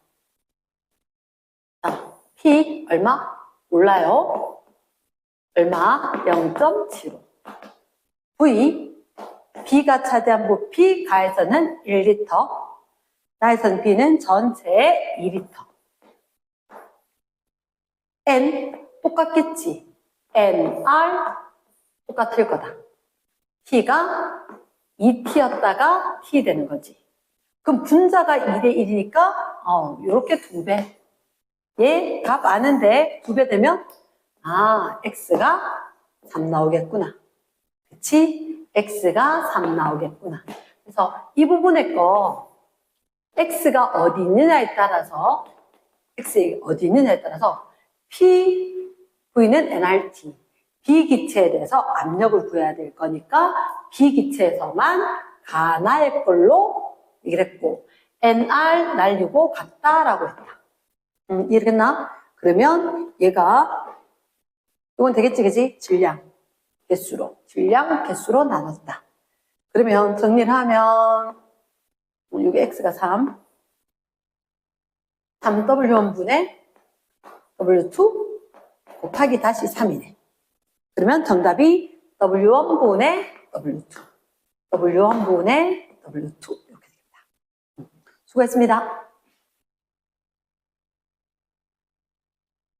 자, P 얼마? 몰라요. 얼마? 0.75. V, B가 차지한 부피 가에서는 1리터, 나에서는 B는 전체의 2리터. N 똑같겠지. nR 똑같을 거다. T가 2T였다가 T 되는 거지. 그럼 분자가 2대 1이니까 요렇게 2배. 얘 값 아는데 2배 되면 X가 3 나오겠구나. 그치? X가 3 나오겠구나. 그래서 이 부분의 거 X가 어디 있느냐에 따라서 P, V는 nRT, B기체에 대해서 압력을 구해야 될 거니까 B기체에서만 가나의 걸로 얘기를 했고 nR 날리고 같다라고 했다. 이해겠나? 그러면 얘가 이건 되겠지, 그지? 질량, 개수로 나눴다. 그러면 정리를 하면 여기 X가 3W1분의 W2 곱하기 다시 3이네. 그러면 정답이 W1분의 W2 이렇게 되겠다. 수고했습니다.